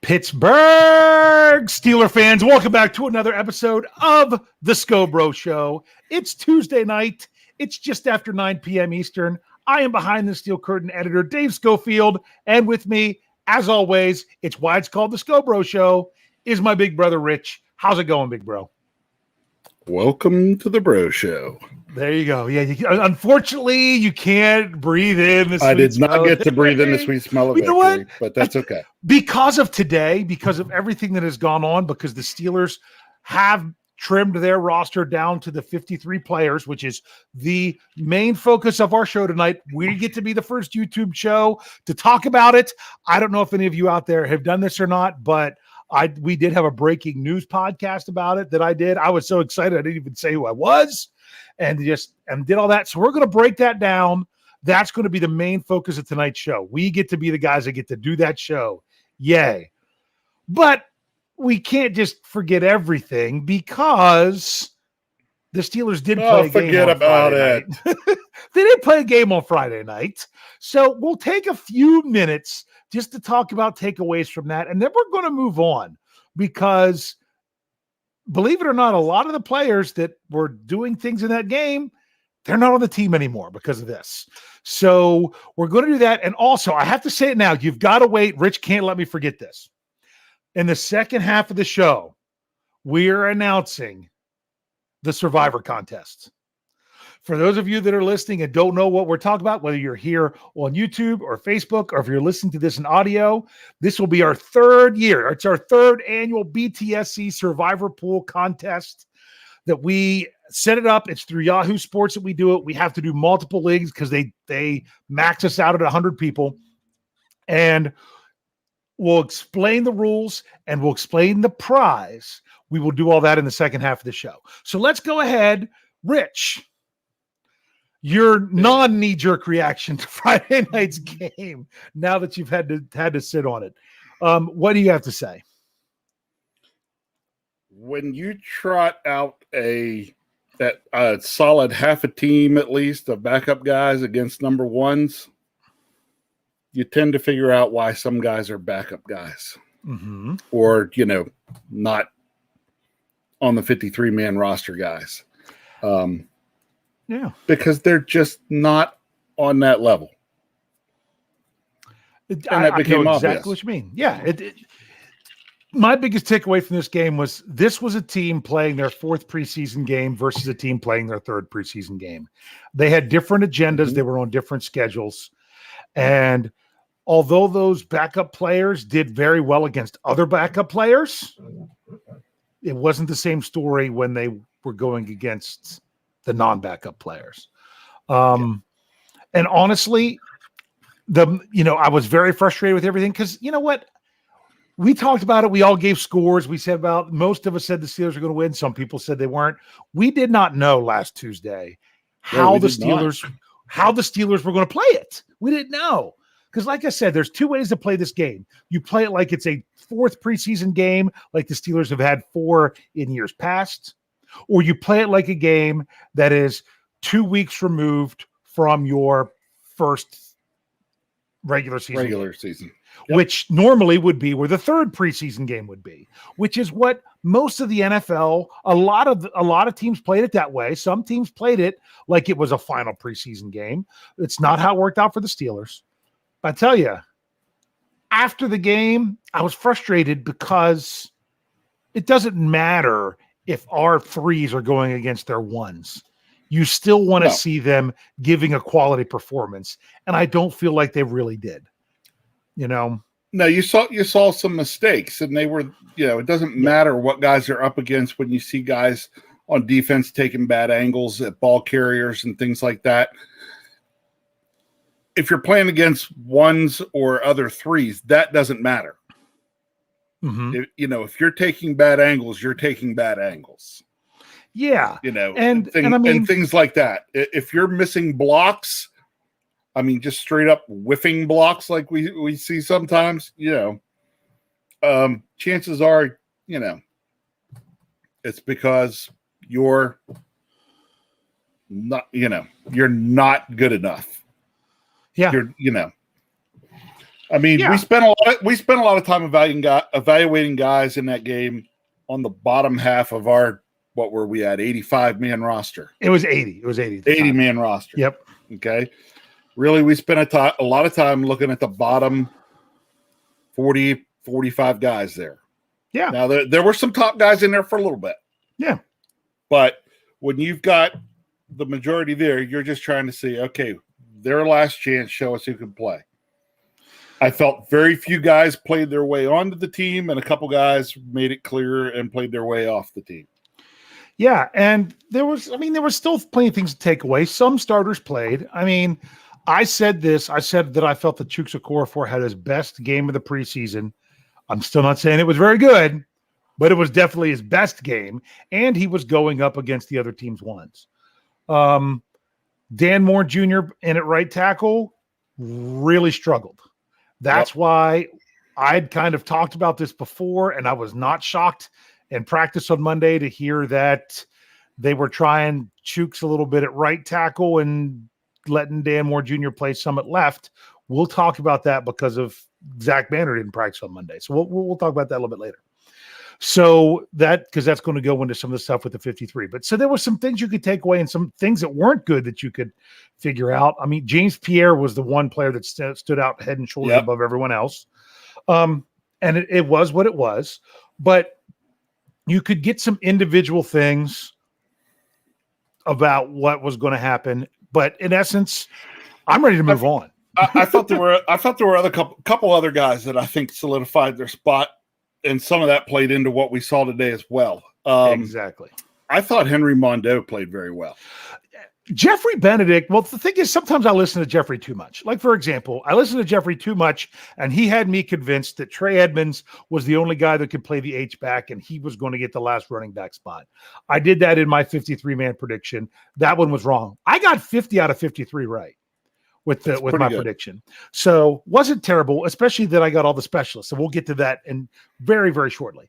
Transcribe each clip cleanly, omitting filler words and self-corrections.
Pittsburgh Steeler fans, welcome back to another episode of the Scho Bro Show. It's Tuesday night. It's just after 9 p.m. Eastern. I am behind the steel curtain editor, Dave Schofield, and with me, as always, it's why it's called the Scho Bro Show, is my big brother, Rich. How's it going, big bro? Welcome to the Bro Show. There you go. Yeah, unfortunately, you can't breathe in the sweet I did not smell. get to breathe in the sweet smell of You know victory, what? but that's okay. Because of today, because of everything that has gone on, because the Steelers have trimmed their roster down to the 53 players, which is the main focus of our show tonight. We get to be the first YouTube show to talk about it. I don't know if any of you out there have done this or not, but we did have a breaking news podcast about it that I did. I was so excited I didn't even say who I was and did all that. So we're going to break that down. That's going to be the main focus of tonight's show. We get to be the guys that get to do that show. Yay. But we can't just forget everything because the Steelers did play a game forget on about Friday it. night. They did play a game on Friday night. So we'll take a few minutes just to talk about takeaways from that. And then we're going to move on because, believe it or not, a lot of the players that were doing things in that game, they're not on the team anymore because of this. So we're going to do that. And also, I have to say it now. You've got to wait. Rich can't let me forget this. In the second half of the show, we're announcing the Survivor contest. For those of you that are listening and don't know what we're talking about, whether you're here on YouTube or Facebook, or if you're listening to this in audio, this will be our third year. It's our third annual BTSC Survivor Pool contest that we set it up. It's through Yahoo Sports that we do it. We have to do multiple leagues because they max us out at 100 people. And we'll explain the rules and we'll explain the prize. We will do all that in the second half of the show. So let's go ahead. Rich, your non-knee-jerk reaction to Friday night's game, now that you've had to sit on it. What do you have to say? When you trot out that solid half a team at least of backup guys against number ones, you tend to figure out why some guys are backup guys, or not on the 53-man roster guys. Yeah, because they're just not on that level. And that became I know obvious. exactly what you mean. Yeah. My biggest takeaway from this game was this was a team playing their fourth preseason game versus a team playing their third preseason game. They had different agendas. They were on different schedules. And although those backup players did very well against other backup players, it wasn't the same story when they were going against the non-backup players. And honestly, I was very frustrated with everything because you know what? We talked about it. We all gave scores. We said most of us said the Steelers are going to win. Some people said they weren't. We did not know last Tuesday how the Steelers were going to play it. We didn't know. Because like I said, there's two ways to play this game. You play it like it's a fourth preseason game, like the Steelers have had 4 in years past, or you play it like a game that is 2 weeks removed from your first regular season. Yep. Which normally would be where the third preseason game would be, which is what most of the NFL, a lot of teams played it that way. Some teams played it like it was a final preseason game. It's not how it worked out for the Steelers. I tell you, after the game, I was frustrated because it doesn't matter if our threes are going against their ones. You still want to see them giving a quality performance, and I don't feel like they really did. No, you saw some mistakes, and they were, it doesn't matter what guys are up against when you see guys on defense taking bad angles at ball carriers and things like that. If you're playing against ones or other threes, that doesn't matter. If you're taking bad angles, you're taking bad angles. Yeah. And things like that. If you're missing blocks, just straight up whiffing blocks like we see sometimes, chances are, it's because you're not good enough. Yeah. I mean, Yeah. we spent a lot of time evaluating guys in that game on the bottom half of our, what were we at, 85-man roster. It was 80. It was 80. 80-man roster. Yep. Okay. Really, we spent a lot of time looking at the bottom 40, 45 guys there. Yeah. Now, there were some top guys in there for a little bit. Yeah. But when you've got the majority there, you're just trying to see, okay, their last chance, show us who can play. I felt very few guys played their way onto the team, and a couple guys made it clear and played their way off the team. Yeah, and there was still plenty of things to take away. Some starters played. I mean, I said that I felt that Chuks Okorafor had his best game of the preseason. I'm still not saying it was very good, but it was definitely his best game, and he was going up against the other team's ones. Dan Moore Jr. in at right tackle really struggled. That's why I'd kind of talked about this before, and I was not shocked in practice on Monday to hear that they were trying Chuks a little bit at right tackle and letting Dan Moore Jr. play some at left. We'll talk about that because of Zach Banner didn't practice on Monday. So we'll talk about that a little bit later. So because that's going to go into some of the stuff with the 53. But so there were some things you could take away and some things that weren't good that you could figure out. I mean, James Pierre was the one player that stood out head and shoulders above everyone else. And it was what it was. But you could get some individual things about what was going to happen. But in essence, I'm ready to move on. I thought there were other couple other guys that I think solidified their spot, and some of that played into what we saw today as well. Exactly. I thought Henry Mondeau played very well. Jeffrey Benedict, well, the thing is, sometimes I listen to Jeffrey too much. Like, for example, I listened to Jeffrey too much, and he had me convinced that Trey Edmonds was the only guy that could play the H-back, and he was going to get the last running back spot. I did that in my 53-man prediction. That one was wrong. I got 50 out of 53 right with my prediction. So wasn't terrible, especially that I got all the specialists. So we'll get to that in very, very shortly.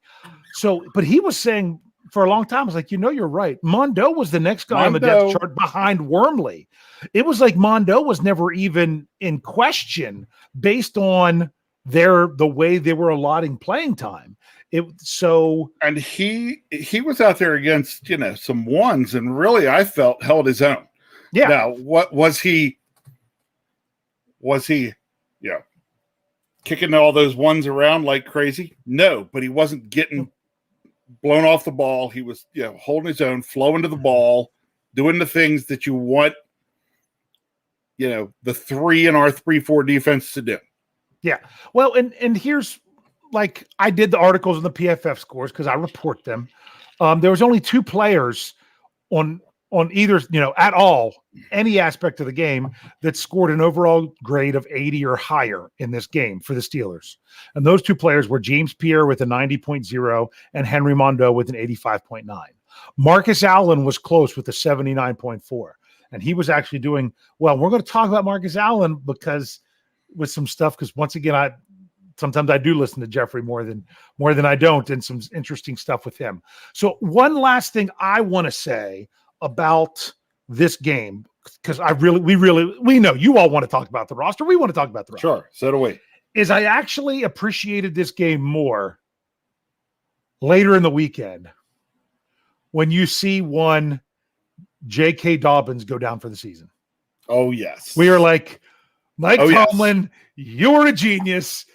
So, but he was saying for a long time, I was like, you're right. Mondeau was the next guy on the depth chart behind Wormley. It was like Mondeau was never even in question based on the way they were allotting playing time. And he was out there against, some ones, and really I felt held his own. Yeah. Now, what was he kicking all those ones around like crazy? No, but he wasn't getting blown off the ball. He was, holding his own, flowing to the ball, doing the things that you want, the 3 in our 3-4 defense to do. Yeah. Well, and here's, like, I did the articles on the PFF scores because I report them. There was only 2 players on either, at all, any aspect of the game that scored an overall grade of 80 or higher in this game for the Steelers. And those 2 players were James Pierre with a 90.0 and Henry Mondeau with an 85.9. Marcus Allen was close with a 79.4. And he was actually doing well. We're going to talk about Marcus Allen because once again, sometimes I do listen to Jeffrey more than I don't, and some interesting stuff with him. So one last thing I want to say about this game, because we know you all want to talk about the roster. We want to talk about the roster. Sure, so do we. Is I actually appreciated this game more later in the weekend when you see one J.K. Dobbins go down for the season. Oh, yes. We are like, Mike Tomlin, you're a genius.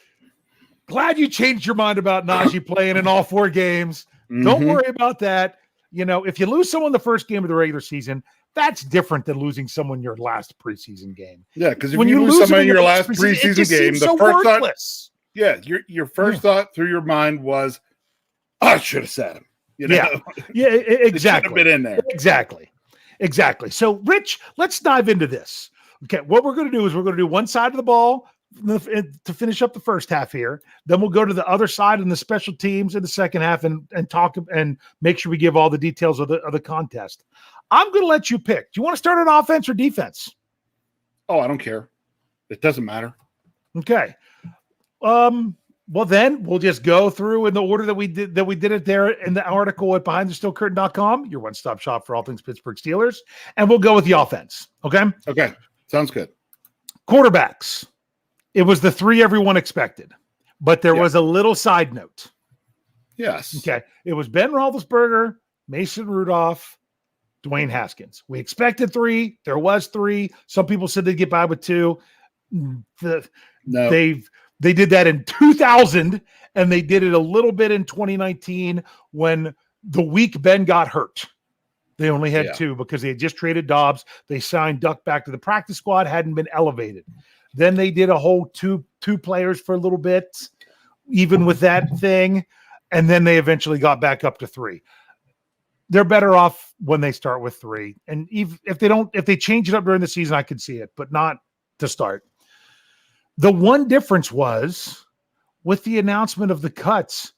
Glad you changed your mind about Najee playing in all 4 games. Don't worry about that. If you lose someone the first game of the regular season, that's different than losing someone your last preseason game. Yeah, because when you lose someone in your last preseason game, the first worthless. Your first thought through your mind was, I should have said him. Yeah, exactly. It should have been in there. Exactly. So, Rich, let's dive into this. Okay, what we're going to do is we're going to do one side of the ball to finish up the first half here. Then we'll go to the other side in the special teams in the second half and talk and make sure we give all the details of the contest. I'm going to let you pick. Do you want to start on offense or defense? Oh, I don't care. It doesn't matter. Okay. Well, then we'll just go through in the order that we did it there in the article at BehindTheStillCurtain.com, your one-stop shop for all things Pittsburgh Steelers. And we'll go with the offense. Okay. Okay. Sounds good. Quarterbacks. It was the 3 everyone expected, but there was a little side note. Yes. Okay. It was Ben Roethlisberger, Mason Rudolph, Dwayne Haskins. We expected 3. There was 3. Some people said they'd get by with 2. They did that in 2000, and they did it a little bit in 2019 when the week Ben got hurt. They only had 2 because they had just traded Dobbs. They signed Duck back to the practice squad, hadn't been elevated. Then they did a whole two players for a little bit, even with that thing. And then they eventually got back up to 3. They're better off when they start with 3. And if they change it up during the season, I could see it, but not to start. The one difference was with the announcement of the cuts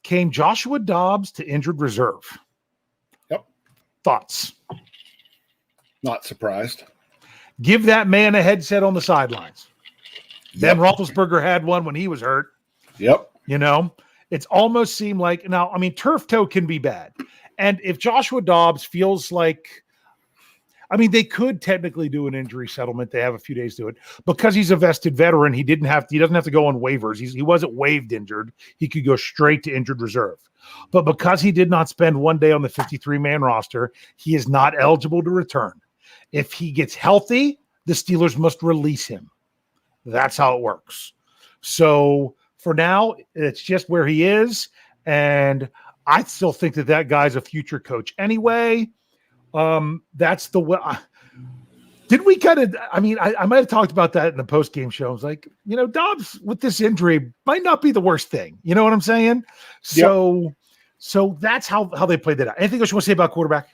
came Joshua Dobbs to injured reserve. Yep. Thoughts? Not surprised. Give that man a headset on the sidelines. Ben Roethlisberger had one when he was hurt. Yep. It's almost seemed like now, I mean, turf toe can be bad. And if Joshua Dobbs feels like, I mean, they could technically do an injury settlement. They have a few days to do it because he's a vested veteran. He doesn't have to go on waivers. He wasn't waived injured. He could go straight to injured reserve. But because he did not spend one day on the 53-man roster, he is not eligible to return. If he gets healthy, the Steelers must release him. That's how it works. So for now, it's just where he is. And I still think that guy's a future coach anyway. That's the way. Did we kind of, I mean, I might have talked about that in the post-game show. I was like, Dobbs with this injury might not be the worst thing. You know what I'm saying? So that's how they played that out. Anything else you want to say about quarterback?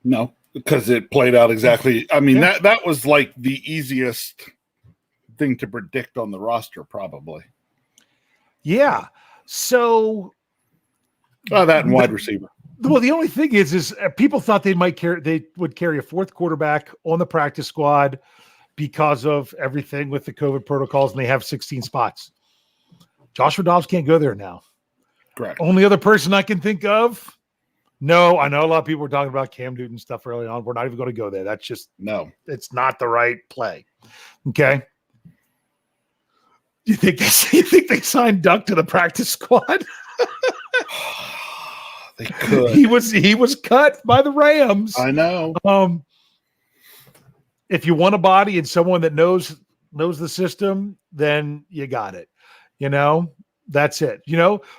No, because it played out exactly. I mean, that was like the easiest thing to predict on the roster, probably. Yeah. So that and wide receiver. Well, the only thing is people thought they would carry a 4th quarterback on the practice squad because of everything with the COVID protocols, and they have 16 spots. Joshua Dobbs can't go there now. Correct. Only other person I can think of. No, I know a lot of people were talking about Cam Newton stuff early on. We're not even going to go there. That's just it's not the right play. Okay. You think they signed Duck to the practice squad? They could. He was cut by the Rams. I know. If you want a body and someone that knows the system, then you got it. That's it.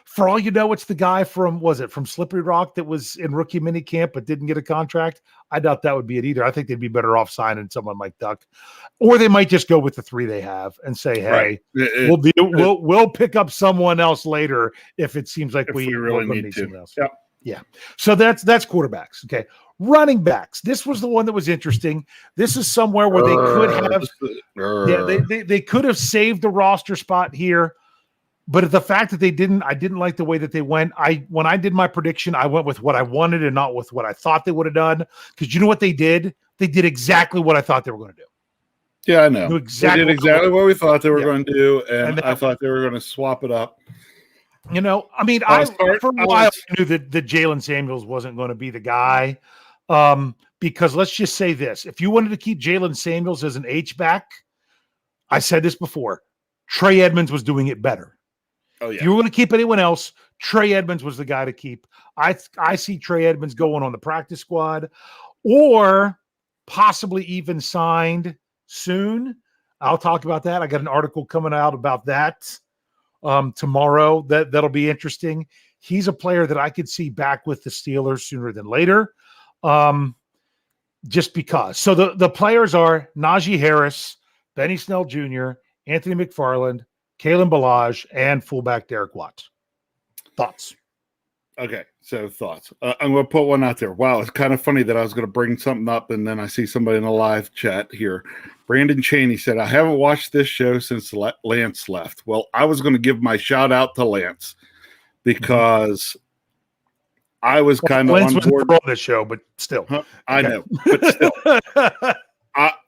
For all you know, it's the guy from Slippery Rock that was in rookie minicamp but didn't get a contract. I doubt that would be it either. I think they'd be better off signing someone like Duck, or they might just go with the 3 they have and say, "Hey, we'll pick up someone else later if it seems like we really need someone else." Yep. Yeah. So that's quarterbacks. Okay. Running backs. This was the one that was interesting. This is somewhere where they could have, they could have saved the roster spot here. But the fact that I didn't like the way that they went. When I did my prediction, I went with what I wanted and not with what I thought they would have done. Because you know what they did? They did exactly what I thought they were going to do. Yeah, I know. They did exactly what we thought they were going to do, and I thought they were going to swap it up. I mean, for a while I knew that Jalen Samuels wasn't going to be the guy. Because let's just say this. If you wanted to keep Jalen Samuels as an H-back, I said this before, Trey Edmonds was doing it better. Oh, yeah. If you were going to keep anyone else, Trey Edmonds was the guy to keep. I see Trey Edmonds going on the practice squad or possibly even signed soon. I'll talk about that. I got an article coming out about that tomorrow. That'll be interesting. He's a player that I could see back with the Steelers sooner than later. Just because. So the players are Najee Harris, Benny Snell Jr., Anthony McFarland, Kalen Ballage, and fullback Derek Watt. Thoughts? Okay, so thoughts. I'm going to put one out there. Wow, it's kind of funny that I was going to bring something up, and then I see somebody in a live chat here. Brandon Cheney said, I haven't watched this show since Lance left. Well, I was going to give my shout out to Lance because I was kind of on board on this show, but still. I know, but still.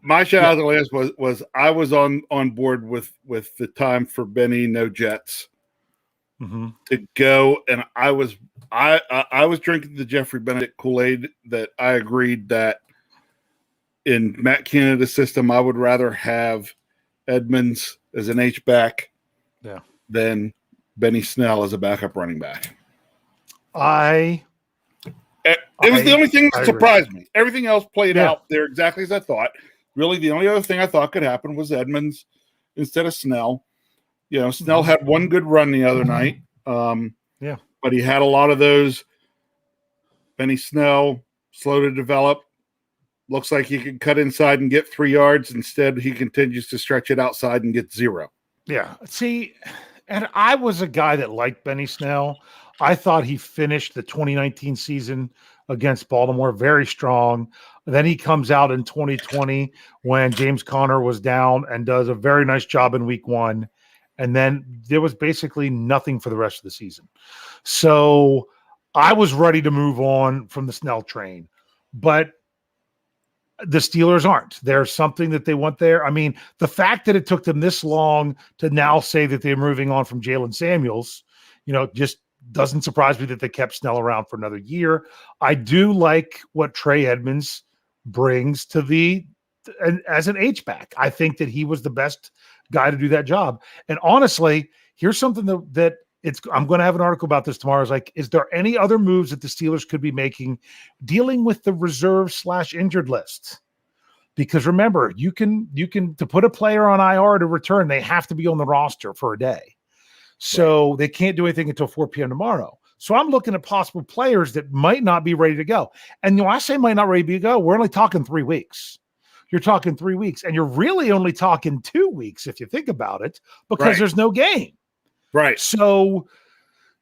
My shout out to Lance was I was on board with the time for Benny No Jets to go, and I was drinking the Jeffrey Bennett Kool-Aid that I agreed that in Matt Canada's system I would rather have Edmonds as an H-back Yeah. than Benny Snell as a backup running back. I It was the only thing that surprised me. Everything else played Yeah. out there exactly as I thought. Really, the only other thing I thought could happen was Edmonds instead of Snell. You know, Snell had one good run the other night. Yeah. But he had a lot of those. Benny Snell, slow to develop. Looks like he could cut inside and get 3 yards. Instead, he continues to stretch it outside and get 0. Yeah. See, and I was a guy that liked Benny Snell. I thought he finished the 2019 season against Baltimore very strong. Then he comes out in 2020 when James Conner was down and does a very nice job in week 1. And then there was basically nothing for the rest of the season. So I was ready to move on from the Snell train. But the Steelers aren't. There's something that they want there. I mean, the fact that it took them this long to now say that they're moving on from Jalen Samuels, just doesn't surprise me that they kept Snell around for another year. I do like what Trey Edmonds brings to as an H-back. I think that he was the best guy to do that job. And honestly, here's something that I'm going to have an article about this tomorrow. Is there any other moves that the Steelers could be making dealing with the reserve/injured list? Because remember, you can to put a player on IR to return, they have to be on the roster for a day. So they can't do anything until 4 p.m. tomorrow. So I'm looking at possible players that might not be ready to go. And I say might not ready to go. We're only talking 3 weeks. You're talking 3 weeks, and you're really only talking 2 weeks if you think about it, because there's no game. Right. So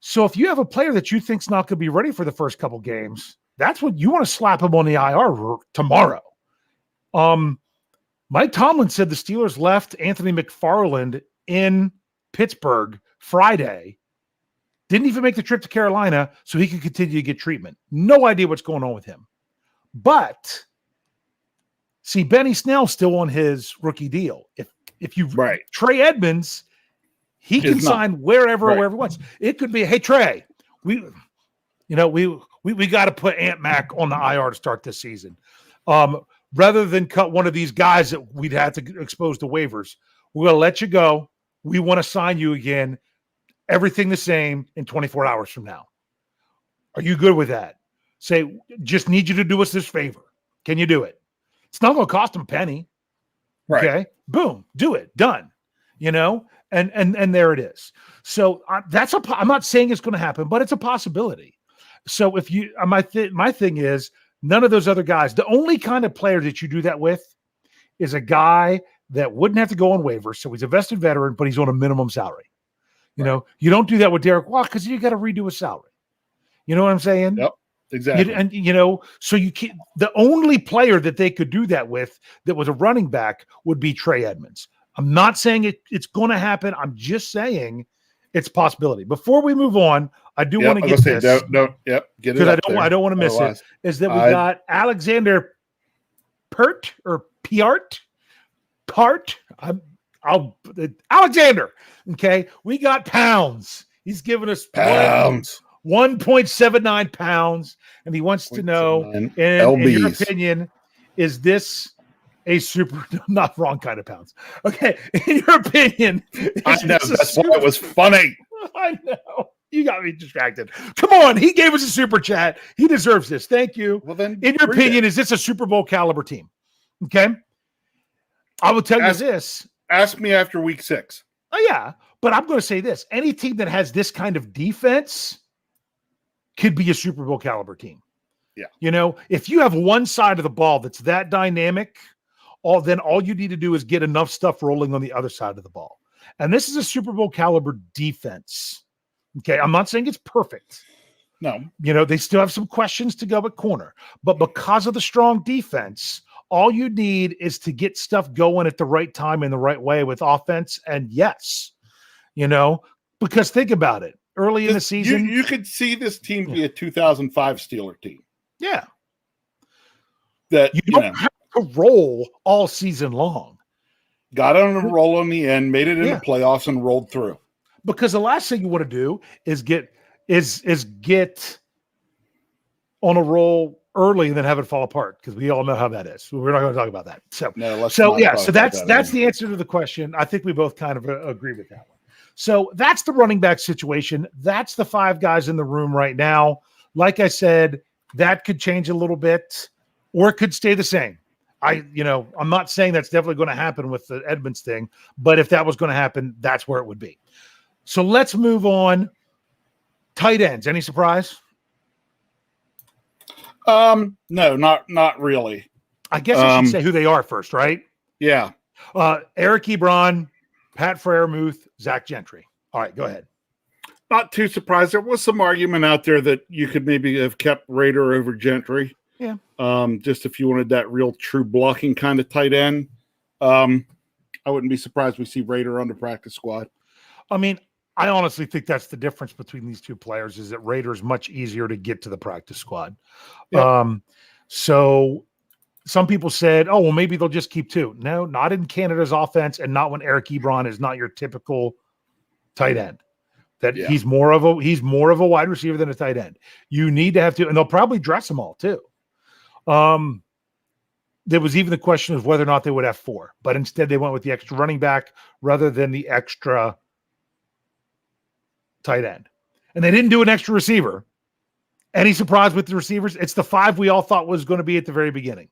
if you have a player that you think's not going to be ready for the first couple games, that's what you want to slap him on the IR tomorrow. Mike Tomlin said the Steelers left Anthony McFarland in Pittsburgh Friday, didn't even make the trip to Carolina so he could continue to get treatment. No idea what's going on with him. But see, Benny Snell's still on his rookie deal. If you Trey Edmonds, he can sign wherever he wants. It could be, hey Trey, we got to put Ant Mac on the IR to start this season. Rather than cut one of these guys that we'd have to expose to waivers, we're gonna let you go. We want to sign you again. Everything the same in 24 hours from now. Are you good with that? Say, just need you to do us this favor. Can you do it? It's not going to cost them a penny. Right. Okay. Boom. Do it. Done. And there it is. So I'm not saying it's going to happen, but it's a possibility. So if you, my thing is none of those other guys, the only kind of player that you do that with is a guy that wouldn't have to go on waivers. So he's a vested veteran, but he's on a minimum salary. You don't do that with Derek Watt because you got to redo his salary. You know what I'm saying? Yep, exactly. So you can't. The only player that they could do that with that was a running back would be Trey Edmonds. I'm not saying it's going to happen. I'm just saying it's a possibility. Before we move on, I do want to get this. Get it because I don't want to miss it. Is that we got Alexander Pert or Piart? Alexander. Okay, we got pounds. He's giving us pounds. 1.79 pounds, and he wants to know, in your opinion, is this a super not wrong kind of pounds? Okay, in your opinion, I know that's why it was funny. I know. You got me distracted. Come on, he gave us a super chat. He deserves this. Thank you. Well, then, in your opinion, is this a Super Bowl caliber team? Okay, I will tell you this. Ask me after week 6. Oh, yeah. But I'm going to say this. Any team that has this kind of defense could be a Super Bowl caliber team. Yeah. If you have one side of the ball that's that dynamic, then all you need to do is get enough stuff rolling on the other side of the ball. And this is a Super Bowl caliber defense. Okay. I'm not saying it's perfect. No. They still have some questions to go at corner. But because of the strong defense, all you need is to get stuff going at the right time in the right way with offense. And yes, because think about it. Early in the season, you could see this team be a 2005 Steeler team. Yeah. That you don't have to roll all season long. Got on a roll on the end, made it into playoffs, and rolled through. Because the last thing you want to do is get on a roll early and then have it fall apart, because we all know how that is. We're not going to talk about that. So let's so not yeah, talk so about that's that the answer to the question. I think we both kind of agree with that one. So that's the running back situation. That's the 5 guys in the room right now. Like I said, that could change a little bit, or it could stay the same. I'm not saying that's definitely going to happen with the Edmonds thing, but if that was going to happen, that's where it would be. So let's move on. Tight ends. Any surprise? No, not really. I guess I should say who they are first, right? Yeah. Eric Ebron, Pat Freiermuth, Zach Gentry. All right, go ahead. Not too surprised. There was some argument out there that you could maybe have kept Rader over Gentry. Yeah. Just if you wanted that real true blocking kind of tight end. I wouldn't be surprised we see Rader on the practice squad. I mean, I honestly think that's the difference between these two players, is that Rader is much easier to get to the practice squad. Yep. So some people said, oh, well, maybe they'll just keep 2. No, not in Canada's offense, and not when Eric Ebron is not your typical tight end. He's more of a wide receiver than a tight end. You need to have 2, and they'll probably dress them all too. There was even the question of whether or not they would have 4, but instead they went with the extra running back rather than the extra tight end. And they didn't do an extra receiver. Any surprise with the receivers? It's the 5 we all thought was going to be at the very beginning.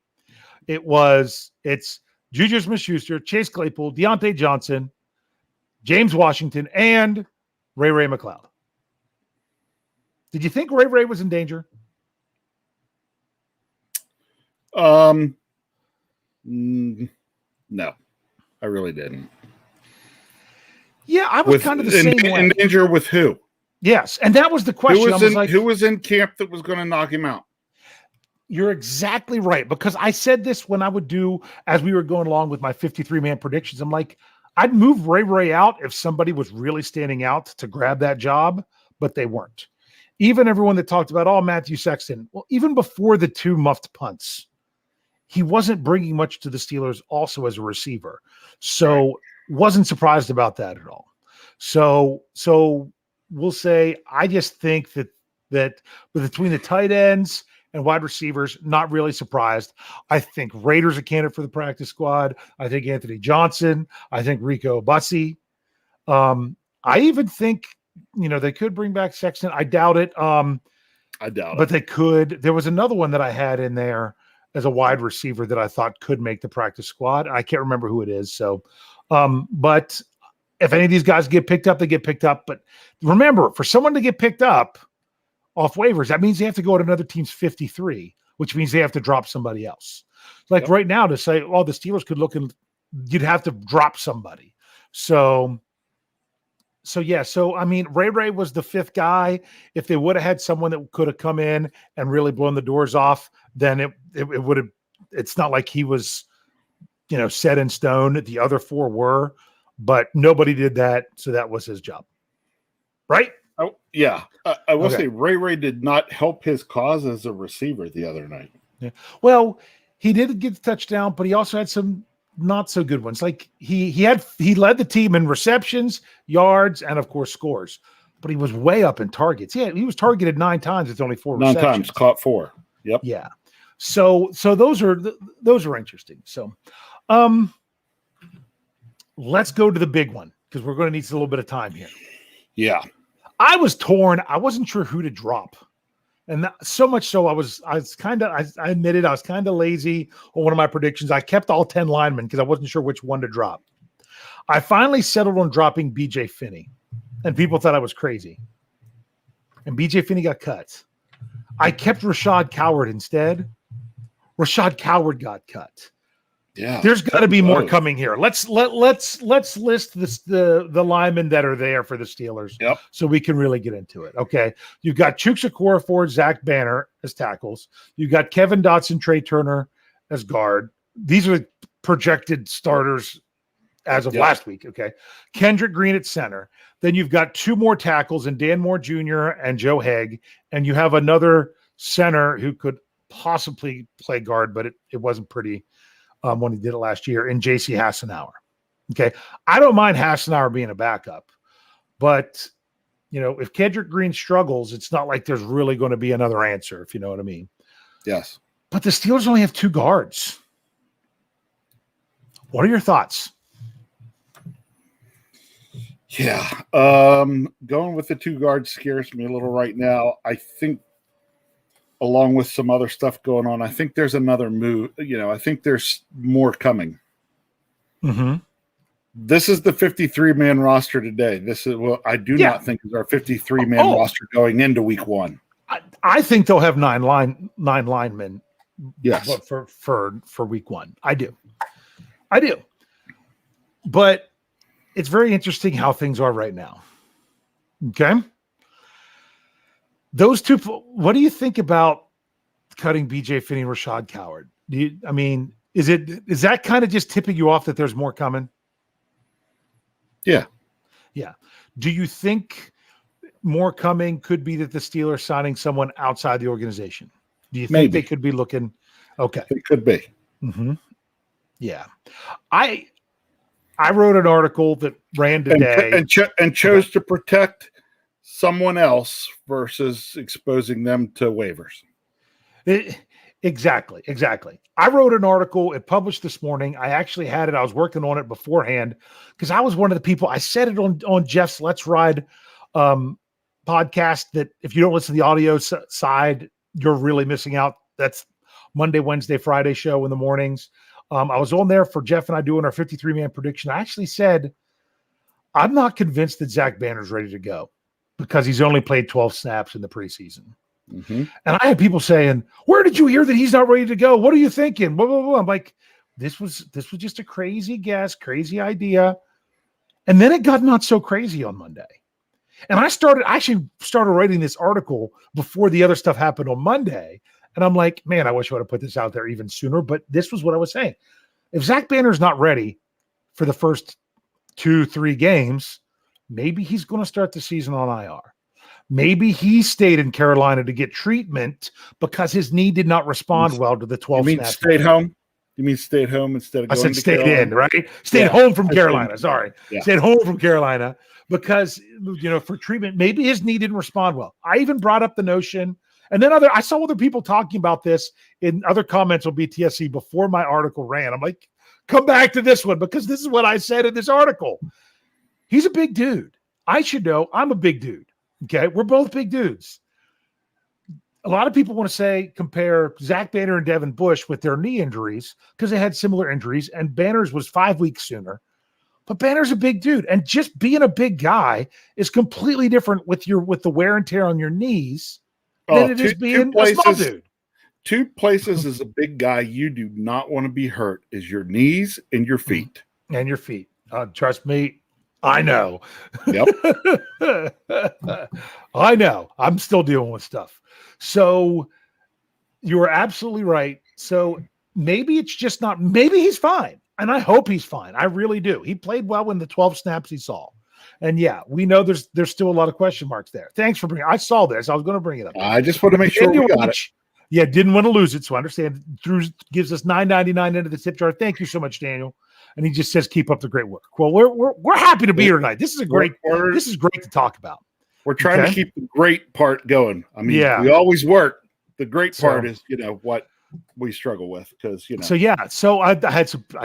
It's Juju Smith-Schuster, Chase Claypool, Deontay Johnson, James Washington, and Ray McLeod. Did you think Ray was in danger? No, I really didn't. Yeah, I was kind of the same way. In danger with who? Yes, and that was the question. Who was in camp that was going to knock him out? You're exactly right, because I said this when I would do, as we were going along with my 53-man predictions. I'm like, I'd move Ray out if somebody was really standing out to grab that job, but they weren't. Even everyone that talked about, Matthew Sexton, well, even before the 2 muffed punts, he wasn't bringing much to the Steelers also as a receiver. So wasn't surprised about that at all. So we'll say, I just think that between the tight ends and wide receivers, not really surprised. I think Raiders a candidate for the practice squad. I think Anthony Johnson. I think Rico Bussey. I even think, they could bring back Sexton. I doubt it. I doubt it. But they could. There was another one that I had in there as a wide receiver that I thought could make the practice squad. I can't remember who it is. So, but if any of these guys get picked up, they get picked up. But remember, for someone to get picked up off waivers, that means they have to go to another team's 53, which means they have to drop somebody else. Like right now, to say, the Steelers could look, and you'd have to drop somebody. So I mean, Ray was the 5th guy. If they would have had someone that could have come in and really blown the doors off, then it would have. It's not like he was, set in stone. The other 4 were, but nobody did that, so that was his job, right? Oh yeah, I will say Ray did not help his cause as a receiver the other night. Yeah, well, he did get the touchdown, but he also had some not so good ones. Like he led the team in receptions, yards, and of course scores. But he was way up in targets. Yeah, he was targeted 9 times. It's only 4 receptions. 9 times, caught 4. Yep. Yeah. So those are interesting. So, let's go to the big one, because we're going to need a little bit of time here. Yeah. I was torn. I wasn't sure who to drop. And so much so, I admitted I was kind of lazy on one of my predictions. I kept all 10 linemen because I wasn't sure which one to drop. I finally settled on dropping BJ Finney, and people thought I was crazy. And BJ Finney got cut. I kept Rashad Coward instead. Rashad Coward got cut. Yeah, there's got to be more coming here. Let's list the linemen that are there for the Steelers. Yep. So we can really get into it. Okay, you've got Chukwuekwor, Ford, Zach Banner as tackles. You've got Kevin Dotson, Trey Turner as guard. These are projected starters as of last week. Okay, Kendrick Green at center. Then you've got 2 more tackles in Dan Moore Jr. and Joe Haig, and you have another center who could possibly play guard, but it wasn't pretty. When he did it last year, in J.C. Hassenauer. Okay. I don't mind Hassenauer being a backup, but, if Kendrick Green struggles, it's not like there's really going to be another answer, if you know what I mean. Yes. But the Steelers only have 2 guards. What are your thoughts? Yeah. Going with the 2 guards scares me a little right now. I think, along with some other stuff going on, I think there's another move. I think there's more coming. Mm-hmm. This is the 53-man roster today. This is what I do not think is our 53-man roster going into week 1. I think they'll have 9 linemen. Yes, for week 1. I do. But it's very interesting how things are right now. Okay. Those 2, what do you think about cutting BJ Finney and Rashad Coward? Is that kind of just tipping you off that there's more coming? Yeah. Yeah. Do you think more coming could be that the Steelers signing someone outside the organization? Do you think they could be looking? Okay. It could be. Mm-hmm. Yeah. I wrote an article that ran today and chose to protect someone else versus exposing them to waivers. Exactly. I wrote an article. It published this morning. I actually had it. I was working on it beforehand because I was one of the people. I said it on Jeff's Let's Ride podcast that if you don't listen to the audio side, you're really missing out. That's Monday, Wednesday, Friday show in the mornings. I was on there for Jeff and I doing our 53-man prediction. I actually said, I'm not convinced that Zach Banner's ready to go because he's only played 12 snaps in the preseason. Mm-hmm. And I had people saying, where did you hear that he's not ready to go? What are you thinking? Blah, blah, blah. I'm like, this was just a crazy guess, crazy idea. And then it got not so crazy on Monday. And I actually started writing this article before the other stuff happened on Monday. And I'm like, man, I wish I would have put this out there even sooner. But this was what I was saying. If Zach Banner's not ready for the first 2-3 games, maybe he's going to start the season on IR. Maybe he stayed in Carolina to get treatment because his knee did not respond well to the 12 snaps. Stayed home? You mean stayed home instead of going to stayed Carolina? in, right? Stayed home from Carolina. Sorry. Yeah. Stayed home from Carolina because, for treatment, maybe his knee didn't respond well. I even brought up the notion. And then I saw other people talking about this in other comments on BTSC before my article ran. I'm like, come back to this one because this is what I said in this article. He's a big dude. I should know I'm a big dude. Okay. We're both big dudes. A lot of people want to compare Zach Banner and Devin Bush with their knee injuries because they had similar injuries and Banner's was 5 weeks sooner. But Banner's a big dude. And just being a big guy is completely different with the wear and tear on your knees than it is being a small dude. 2 places as a big guy you do not want to be hurt is your knees and your feet. And your feet. Trust me, I know. Yep. I know. I'm still dealing with stuff. So you are absolutely right. So maybe it's just not – maybe he's fine. And I hope he's fine. I really do. He played well in the 12 snaps he saw. And yeah, we know there's still a lot of question marks there. Thanks for bringing. I saw this. I was going to bring it up. I just want to make sure we got it. Yeah, didn't want to lose it, so I understand. Drew gives us $9.99 into the tip jar. Thank you so much, Daniel. And he just says, "Keep up the great work." Well, we're happy to be here tonight. This is great to talk about. We're trying to keep the great part going. I mean, we always work. The great part is, what we struggle with because So I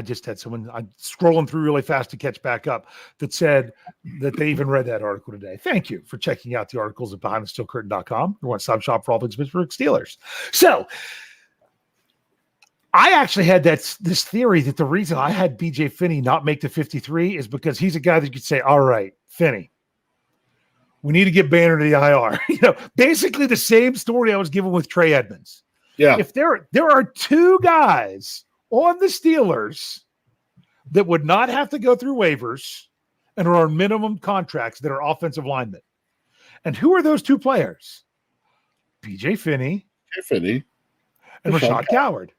just had someone I'm scrolling through really fast to catch back up that said that they even read that article today. Thank you for checking out the articles at BehindTheSteelCurtain.com, your one-stop shop for all things Pittsburgh Steelers. So I actually had this theory that the reason I had BJ Finney not make the 53 is because he's a guy that you could say, all right, Finney, we need to get Banner to the IR. Basically the same story I was given with Trey Edmonds. Yeah. If there are 2 guys on the Steelers that would not have to go through waivers and are on minimum contracts that are offensive linemen. And who are those 2 players? BJ Finney and Rashad Coward.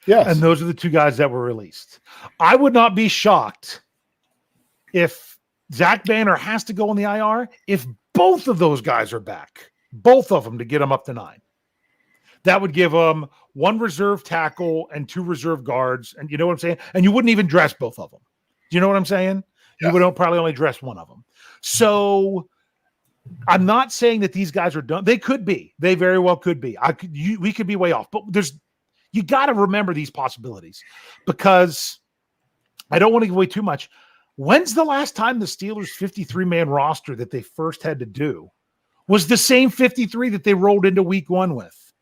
Yes. And those are the 2 guys that were released. I would not be shocked if Zach Banner has to go on the IR if both of those guys are back. Both of them to get them up to 9. That would give them 1 reserve tackle and 2 reserve guards. And you know what I'm saying? And you wouldn't even dress both of them. Do you know what I'm saying? Yeah. You would probably only dress one of them. So I'm not saying that these guys are done. They could be. They very well could be. We could be way off. But you got to remember these possibilities, because I don't want to give away too much. When's the last time the Steelers 53-man roster that they first had to do was the same 53 that they rolled into week 1 with?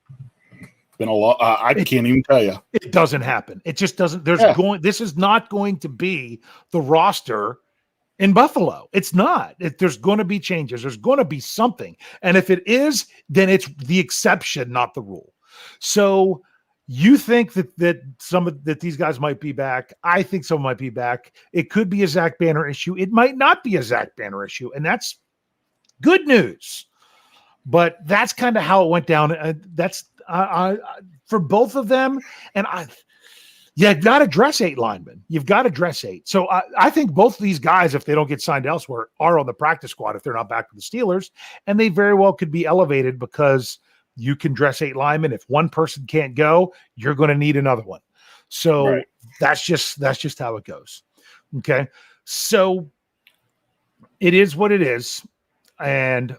Been a lot. I can't even tell you. It doesn't happen. It just doesn't. This is not going to be the roster in Buffalo. It's not. There's going to be changes. There's going to be something. And if it is, then it's the exception, not the rule. So you think that these guys might be back. I think some might be back. It could be a Zach Banner issue. It might not be a Zach Banner issue. And that's good news. But that's kind of how it went down. That's for both of them. And you've got to dress 8 linemen. You've got to dress 8. So I think both of these guys, if they don't get signed elsewhere, are on the practice squad if they're not back with the Steelers. And they very well could be elevated, because you can dress 8 linemen. If one person can't go, you're going to need another one. So that's just how it goes. Okay. So it is what it is. And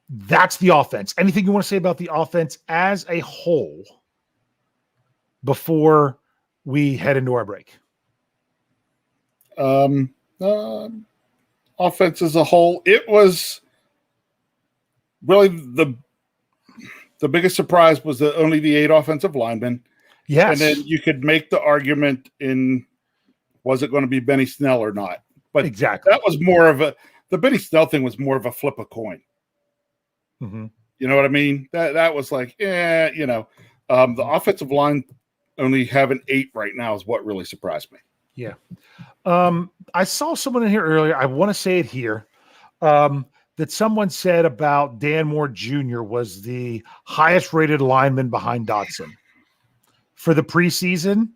that's the offense. Anything you want to say about the offense as a whole before we head into our break? Offense as a whole, it was really the biggest surprise was that only the 8 offensive linemen. Yes. And then you could make the argument was it going to be Benny Snell or not? But exactly. That was more of the Benny Snell thing was more of a flip a coin. Mm-hmm. You know what I mean? That was like, the offensive line only having 8 right now is what really surprised me. Yeah. I saw someone in here earlier. I want to say it here. That someone said about Dan Moore Jr. was the highest rated lineman behind Dotson for the preseason.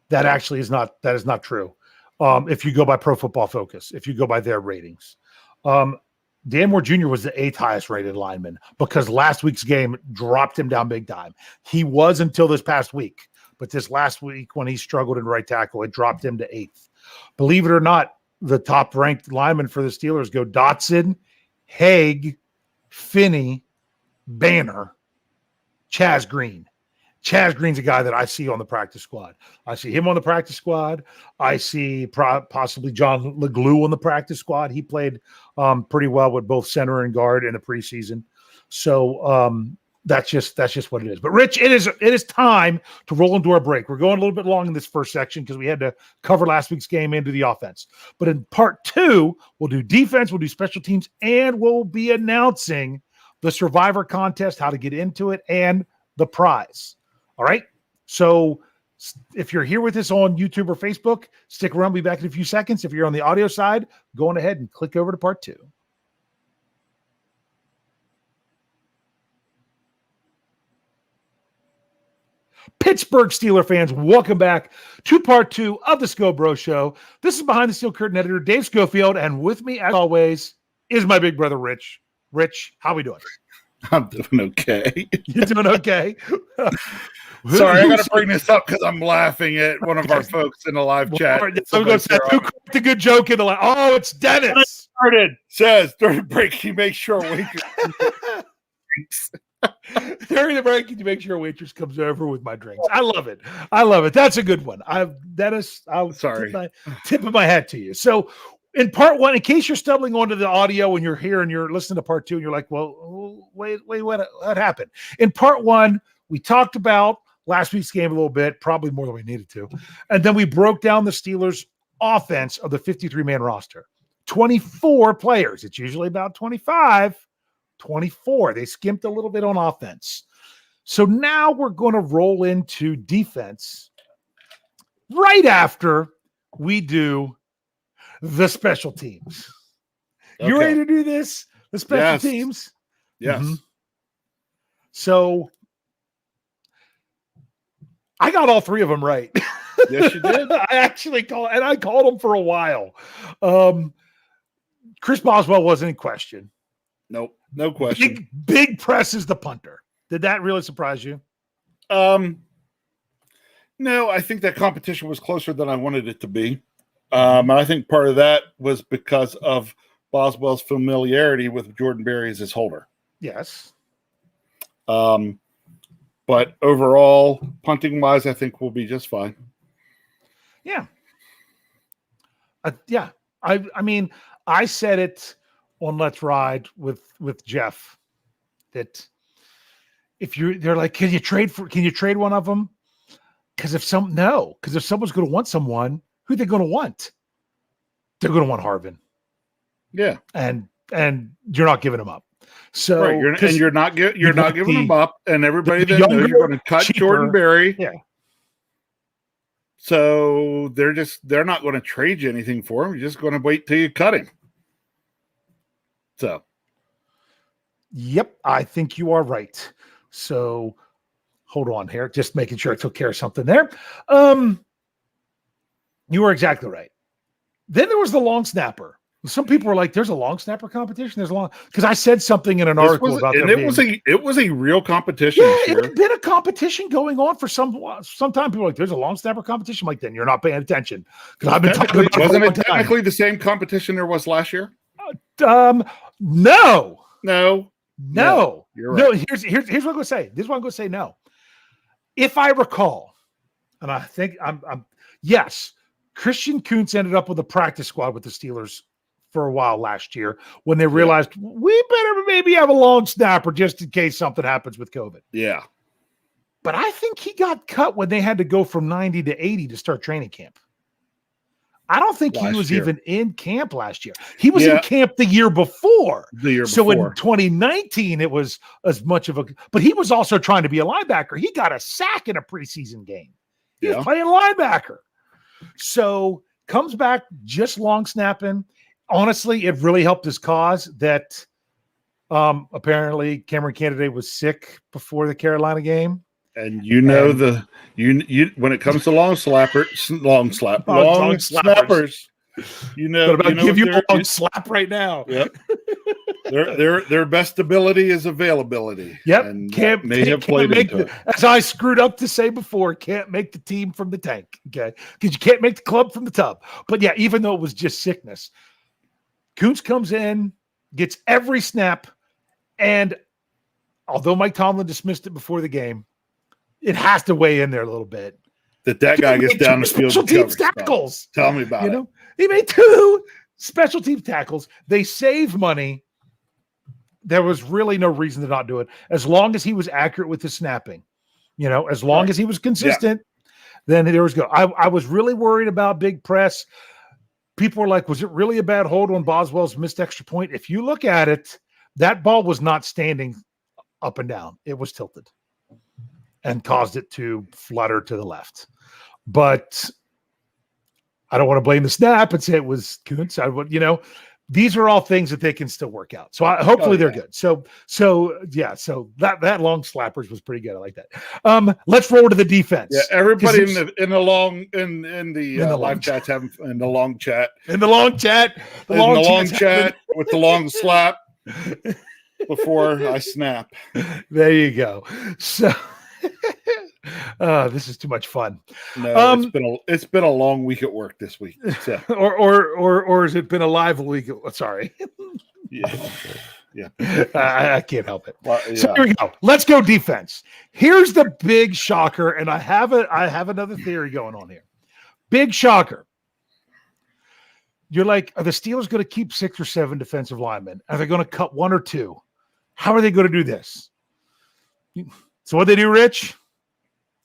That actually is not true. If you go by Pro Football Focus, if you go by their ratings, Dan Moore Jr. was the 8th highest rated lineman, because last week's game dropped him down big time. He was until this past week, but this last week when he struggled in right tackle, it dropped him to 8th. Believe it or not, the top ranked linemen for the Steelers go Dotson, Haig, Finney, Banner, Chaz Green. Chaz Green's a guy that I see on the practice squad. I see him on the practice squad. I see possibly John LeGlue on the practice squad. He played pretty well with both center and guard in the preseason. So that's just what it is. But Rich, it is time to roll into our break. We're going a little bit long in this first section because we had to cover last week's game into the offense. But in part 2, we'll do defense, we'll do special teams, and we'll be announcing the Survivor contest, how to get into it, and the prize. All right. So if you're here with us on YouTube or Facebook, stick around. We'll be back in a few seconds. If you're on the audio side, go on ahead and click over to part 2. Pittsburgh Steeler fans, welcome back to part 2 of the Scho Bro Show. This is Behind the Steel Curtain editor Dave Schofield, and with me, as always, is my big brother Rich. Rich, how we doing? I'm doing okay. You're doing okay? Sorry, I got to bring this up because I'm laughing at one of our folks in the live chat. Who cracked a good joke in the live? Oh, it's Dennis. Says during the break, you make sure waitress during the break, you make sure a waitress comes over with my drinks. I love it. That's a good one. Dennis, I'll tip of my hat to you. So in part 1, in case you're stumbling onto the audio and you're here and you're listening to part 2 and you're like, well, wait, what happened? In part 1, we talked about last week's game a little bit, probably more than we needed to. And then we broke down the Steelers' offense of the 53-man roster. 24 players. It's usually about 25. 24. They skimped a little bit on offense. So now we're going to roll into defense right after we do the special teams. Okay. You ready to do this? The special teams? Yes. Mm-hmm. So I got all 3 of them right. Yes, you did. I called them for a while. Chris Boswell wasn't in question. Nope, no question. Big Press is the punter. Did that really surprise you? No, I think that competition was closer than I wanted it to be. And I think part of that was because of Boswell's familiarity with Jordan Berry as his holder. Yes. But overall, punting wise, I think we'll be just fine. Yeah. Yeah. I mean, I said it on Let's Ride with Jeff that if they're like, can you trade one of them? Because if someone's going to want someone, who are they going to want? They're going to want Harvin. Yeah. And you're not giving him up. So right, you're not giving them up, and everybody that knows you're going to cut cheaper, Jordan Berry. Yeah. So they're not going to trade you anything for him. You're just going to wait till you cut him. So. Yep, I think you are right. So hold on here, just making sure I took care of something there. You were exactly right. Then there was the long snapper. Some people were like, "There's a long snapper competition." Because I said something in an article about and it was a real competition. Yeah, it had been a competition going on for some time. People were like, "There's a long snapper competition." I'm like, then you're not paying attention because I've been talking about. Wasn't it technically the same competition there was last year? No. You're right. No. Here's what I'm going to say. This is what I'm going to say. No, if I recall, and I think yes, Christian Kuntz ended up with a practice squad with the Steelers for a while last year when they realized we better maybe have a long snapper just in case something happens with COVID. Yeah. But I think he got cut when they had to go from 90 to 80 to start training camp. I don't think he was even in camp last year. He was in camp the year before. So in 2019, it was as much of but he was also trying to be a linebacker. He got a sack in a preseason game. He was playing linebacker. So comes back just long snapping. Honestly, it really helped his cause that apparently Cameron Candidate was sick before the Carolina game. And when it comes to long snappers, give you a long slap right now. Yep. their best ability is availability. Yep. And may have played into it. As I screwed up to say before, can't make the team from the tank. Okay. Because you can't make the club from the tub. But yeah, even though it was just sickness, Kuntz comes in, gets every snap, and although Mike Tomlin dismissed it before the game, it has to weigh in there a little bit. That guy gets down the field. Special teams tackles. Tell me about it. He made 2 special team tackles. They save money. There was really no reason to not do it. As long as he was accurate with his snapping, as long as he was consistent, then there was go. I was really worried about big press. People were like, was it really a bad hold on Boswell's missed extra point? If you look at it, that ball was not standing up and down. It was tilted and caused it to flutter to the left. But I don't want to blame the snap and say it was Kuntz. These are all things that they can still work out. So hopefully they're good. So that long slappers was pretty good. I like that. Let's roll to the defense. Yeah, everybody in the live chats having in the long chat with the long slap before I snap. There you go. So this is too much fun. No, it's been a long week at work this week. So. or has it been a live week? Sorry. Yeah. I can't help it. Well, so here we go. Let's go defense. Here's the big shocker, and I have another theory going on here. Big shocker. You're like, are the Steelers going to keep 6 or 7 defensive linemen? Are they going to cut 1 or 2? How are they going to do this? So what they do, Rich?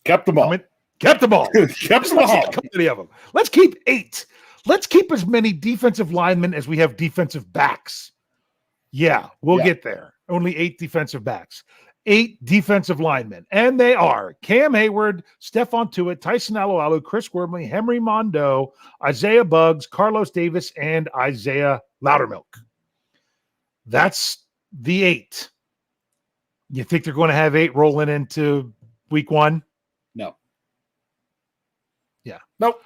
Kept them all. Kept them all. Kept them all. Many of them. Let's keep 8. Let's keep as many defensive linemen as we have defensive backs. Yeah, we'll get there. Only 8 defensive backs. 8 defensive linemen. And they are Cam Hayward, Stephon Tuitt, Tyson Alualu, Chris Wormley, Henry Mondo, Isaiah Buggs, Carlos Davis, and Isaiah Loudermilk. That's the 8. You think they're going to have 8 rolling into week 1? No. Yeah. Nope.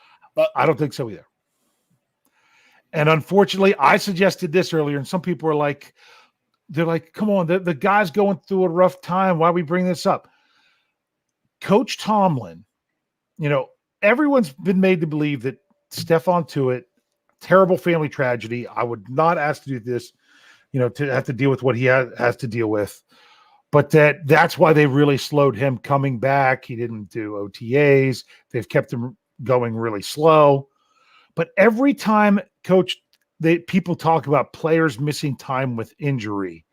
I don't think so either. And unfortunately, I suggested this earlier, and some people were like, they're like, come on, the guy's going through a rough time. Why we bring this up? Coach Tomlin, everyone's been made to believe that Stephon Tuitt, terrible family tragedy. I would not ask to do this, to have to deal with what he has to deal with. But that's why they really slowed him coming back. He didn't do OTAs. They've kept him going really slow. But every time, Coach, people talk about players missing time with injury,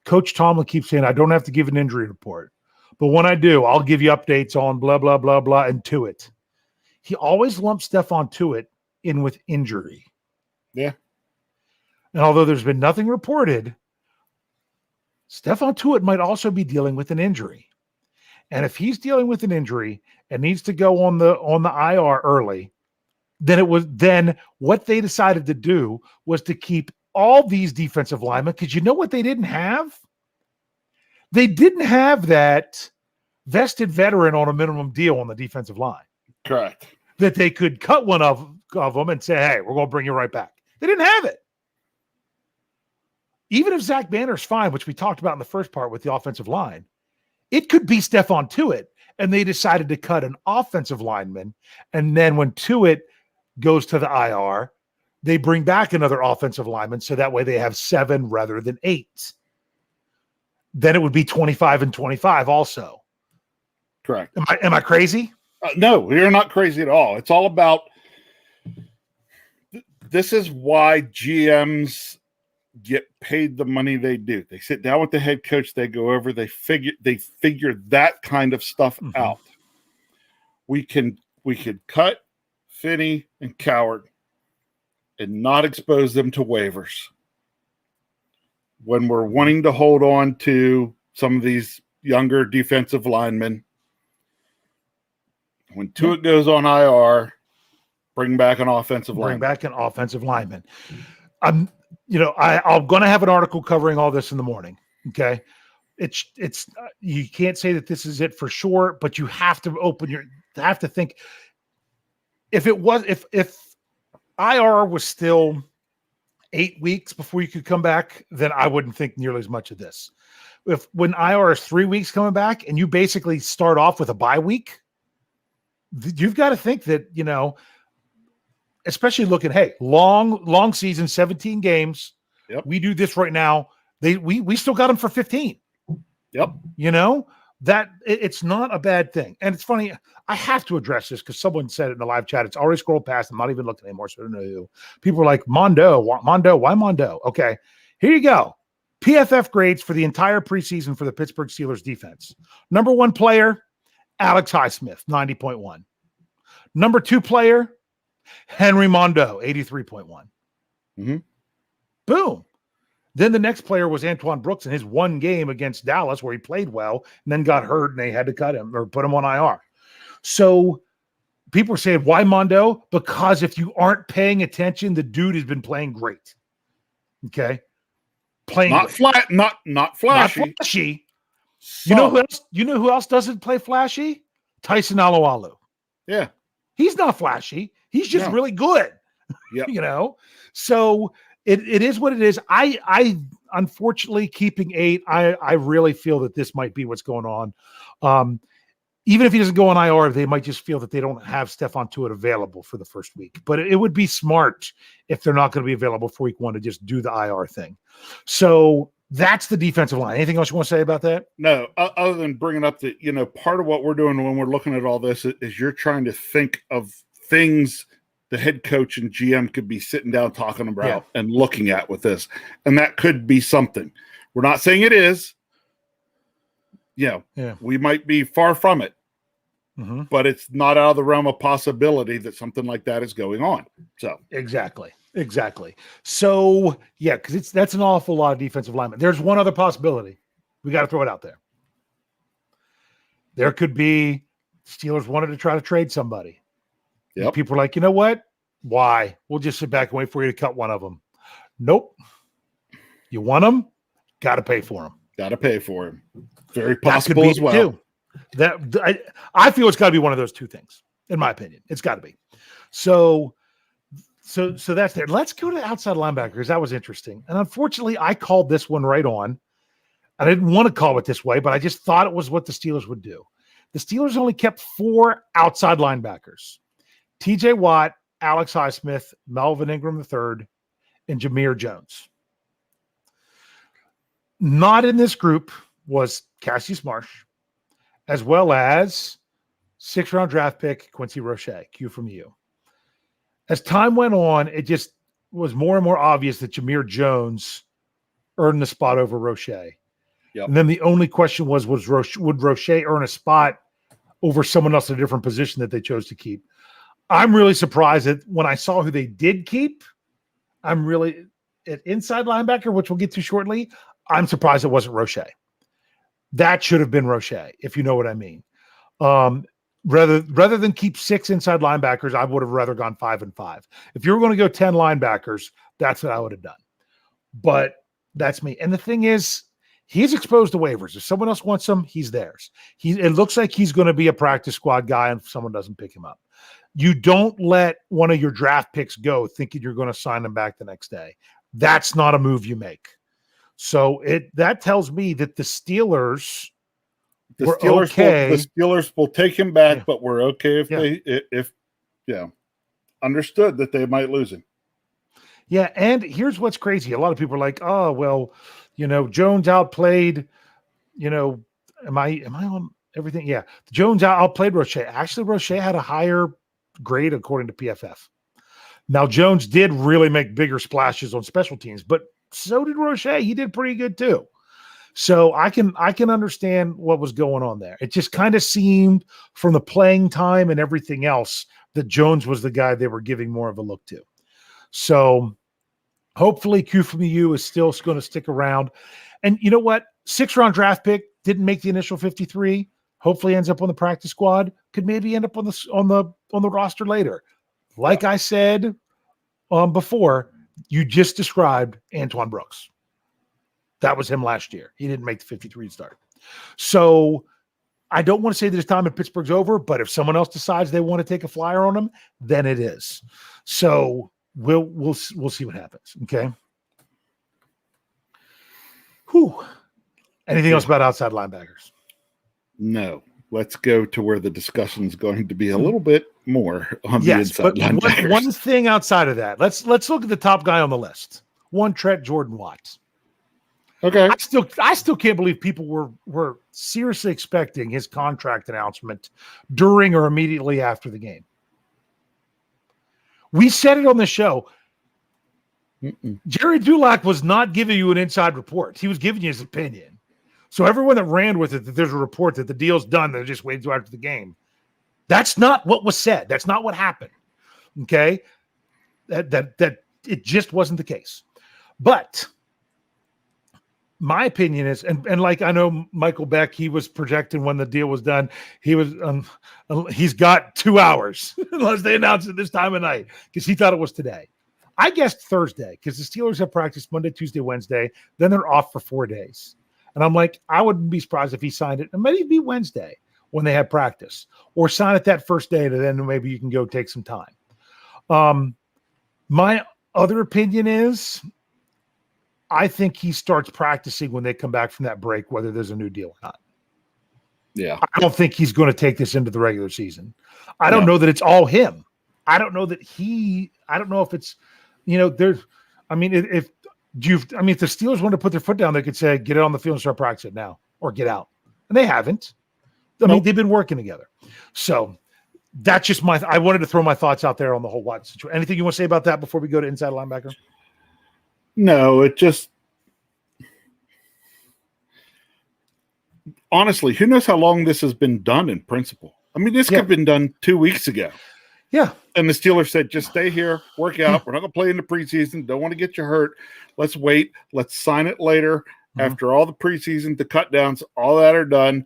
Coach Tomlin keeps saying, I don't have to give an injury report. But when I do, I'll give you updates on blah, blah, blah, blah, and Tuitt. He always lumps Stephon Tuitt in with injury. Yeah. And although there's been nothing reported, Stephon Tuitt might also be dealing with an injury. And if he's dealing with an injury and needs to go on the IR early, then what they decided to do was to keep all these defensive linemen, because you know what they didn't have? They didn't have that vested veteran on a minimum deal on the defensive line. Correct. That they could cut one of them and say, hey, we're going to bring you right back. They didn't have it. Even if Zach Banner's fine, which we talked about in the first part with the offensive line, it could be Stephon Tuitt, and they decided to cut an offensive lineman. And then when Tuitt goes to the IR, they bring back another offensive lineman, so that way they have 7 rather than 8. Then it would be 25 and 25 also. Correct. Am I crazy? No, you're not crazy at all. It's all about this is why GMs get paid the money they do. They sit down with the head coach, they go over, they figure that kind of stuff out. We could cut Finney and Coward and not expose them to waivers when we're wanting to hold on to some of these younger defensive linemen. When Tuitt goes on IR, bring back an offensive lineman. Bring back an offensive lineman. I'm going to have an article covering all this in the morning. Okay. It's you can't say that this is it for sure, but you have to have to think if IR was still 8 weeks before you could come back, then I wouldn't think nearly as much of this. When IR is 3 weeks coming back and you basically start off with a bye week, you've got to think that, especially looking, hey, long season, 17 games. Yep. We do this right now. We still got them for 15. Yep. That it's not a bad thing. And it's funny, I have to address this because someone said it in the live chat. It's already scrolled past. I'm not even looking anymore, so I don't know who. People are like, Mondo, why Mondo? Okay, here you go. PFF grades for the entire preseason for the Pittsburgh Steelers defense. Number 1 player, Alex Highsmith, 90.1. Number 2 player, Henry Mondo, 83.1. Mm-hmm. Boom. Then the next player was Antoine Brooks in his one game against Dallas where he played well and then got hurt and they had to cut him or put him on IR. So people are saying, why Mondo? Because if you aren't paying attention, the dude has been playing great. Okay. Playing not flat, not flashy. Not flashy. You know who else doesn't play flashy? Tyson Alualu. Yeah. He's not flashy. He's just really good. Yep. So it is what it is. I unfortunately keeping 8. I really feel that this might be what's going on. Even if he doesn't go on IR, they might just feel that they don't have Stephon Tuitt available for the first week. But it would be smart if they're not going to be available for week 1 to just do the IR thing. So that's the defensive line. Anything else you want to say about that? No, other than bringing up that, part of what we're doing when we're looking at all this is you're trying to think of things the head coach and GM could be sitting down talking about and looking at with this. And that could be something. We're not saying it is. We might be far from it. Mm-hmm. But it's not out of the realm of possibility that something like that is going on. So Exactly. So, because that's an awful lot of defensive linemen. There's one other possibility. We got to throw it out there. There could be Steelers wanted to try to trade somebody. Yep. People are like, you know what? Why? We'll just sit back and wait for you to cut one of them. Nope. You want them? Got to pay for them. Very possible as well. Too. I feel it's got to be one of those two things, in my opinion. It's got to be. So that's there. Let's go to outside linebackers. That was interesting. And unfortunately, I called this one right on. I didn't want to call it this way, but I just thought it was what the Steelers would do. The Steelers only kept 4 outside linebackers. TJ Watt, Alex Highsmith, Melvin Ingram III, and Jameer Jones. Not in this group was Cassius Marsh, as well as 6th-round draft pick Quincy Roche, Q from you. As time went on, it just was more and more obvious that Jameer Jones earned the spot over Roche. Yep. And then the only question was would Roche earn a spot over someone else in a different position that they chose to keep? I'm really surprised that when I saw who they did keep, I'm really at inside linebacker, which we'll get to shortly. I'm surprised it wasn't Roche. That should have been Roche, if you know what I mean. Rather than keep 6 inside linebackers, I would have rather gone 5 and 5. If you were going to go 10 linebackers, that's what I would have done. But that's me. And the thing is, he's exposed to waivers. If someone else wants him, he's theirs. It looks like he's going to be a practice squad guy if someone doesn't pick him up. You don't let one of your draft picks go thinking you're going to sign him back the next day. That's not a move you make. So that tells me that the Steelers will take him back, but we're okay if understood that they might lose him. Yeah, and here's what's crazy. A lot of people are like, oh, well, Jones outplayed, am I on everything? Yeah. Jones outplayed Roche. Actually, Roche had a higher grade according to PFF. Now, Jones did really make bigger splashes on special teams, but so did Roche. He did pretty good too. So I can understand what was going on there. It just kind of seemed from the playing time and everything else that Jones was the guy they were giving more of a look to. So hopefully Q from U is still going to stick around. And you know what? 6th-round draft pick, didn't make the initial 53. Hopefully ends up on the practice squad. Could maybe end up on the roster later. Like I said before, you just described Antoine Brooks. That was him last year. He didn't make the 53 start. So I don't want to say that his time in Pittsburgh's over, but if someone else decides they want to take a flyer on him, then it is. So we'll see what happens. Okay. Whew. Anything else about outside linebackers? No. Let's go to where the discussion is going to be a little bit more on the inside linebackers. One thing outside of that. Let's look at the top guy on the list. One, Trent Jordan Watts. Okay. I still can't believe people were seriously expecting his contract announcement during or immediately after the game. We said it on the show. Jerry Dulac was not giving you an inside report. He was giving you his opinion. So everyone that ran with it, that there's a report that the deal's done, they're just waiting until after the game. That's not what was said. That's not what happened. Okay? That it just wasn't the case. But my opinion is, and like I know Michael Beck, he was projecting when the deal was done. He was he's got 2 hours unless they announce it this time of night because he thought it was today. I guessed Thursday because the Steelers have practiced Monday, Tuesday, Wednesday. Then they're off for 4 days. And I'm like, I wouldn't be surprised if he signed it. And maybe it'd be Wednesday when they have practice, or sign it that first day, and then maybe you can go take some time. My other opinion is, I think he starts practicing when they come back from that break, whether there's a new deal or not. Yeah. I don't think he's going to take this into the regular season. I don't know that it's all him. I don't know if it's, if the Steelers want to put their foot down, they could say, get it on the field and start practicing now, or get out. And they haven't. I mean, they've been working together. So that's just I wanted to throw my thoughts out there on the whole Watts situation. Anything you want to say about that before we go to inside linebacker? No, it just, honestly, who knows how long this has been done in principle? I mean, this could have been done 2 weeks ago. Yeah. And the Steelers said, just stay here, work out. We're not going to play in the preseason. Don't want to get you hurt. Let's wait. Let's sign it later. After all the preseason, the cut downs, all that are done.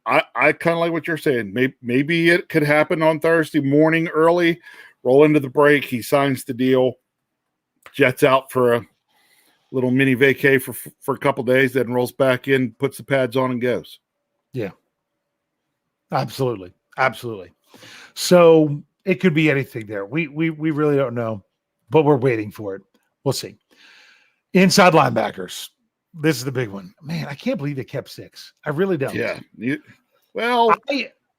I kind of like what you're saying. Maybe it could happen on Thursday morning early, roll into the break. He signs the deal, jets out for a little mini vacay for a couple days, then rolls back in, puts the pads on, and goes. Yeah. Absolutely. Absolutely. So it could be anything there. We really don't know, but we're waiting for it. We'll see. Inside linebackers. This is the big one. Man, I can't believe they kept 6. I really don't. Yeah.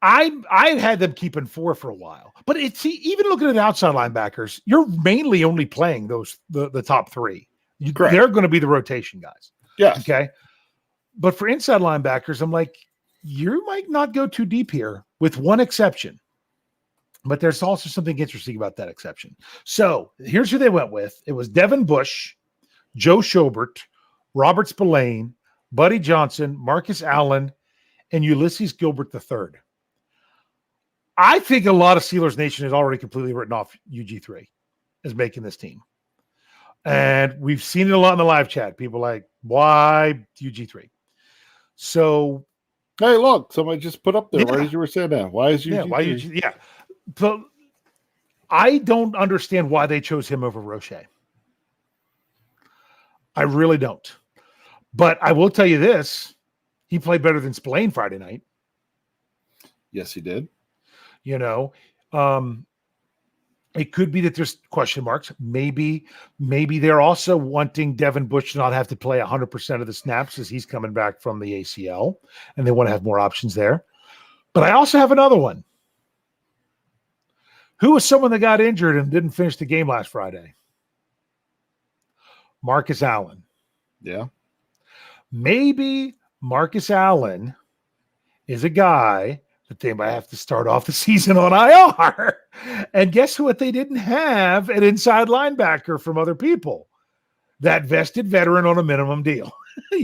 I had them keeping 4 for a while, but it's even looking at outside linebackers, you're mainly only playing the top 3. They're going to be the rotation guys. Yes. Okay. But for inside linebackers, I'm like, you might not go too deep here, with one exception. But there's also something interesting about that exception. So here's who they went with. It was Devin Bush, Joe Schobert, Robert Spillane, Buddy Johnson, Marcus Allen, and Ulysses Gilbert III. I think a lot of Steelers Nation has already completely written off UG3 as making this team. And we've seen it a lot in the live chat. People like, why UG3? So, hey, look, somebody just put up there right as you were saying that. Why is UG3? Why UG? Yeah. So I don't understand why they chose him over Roche. I really don't. But I will tell you this. He played better than Spillane Friday night. Yes, he did. You know, it could be that there's question marks. Maybe they're also wanting Devin Bush to not have to play 100% of the snaps as he's coming back from the ACL, and they want to have more options there. But I also have another one. Who was someone that got injured and didn't finish the game last Friday? Marcus Allen. Yeah. Maybe Marcus Allen is a guy that they might have to start off the season on IR. And guess what they didn't have? An inside linebacker from other people. That vested veteran on a minimum deal. They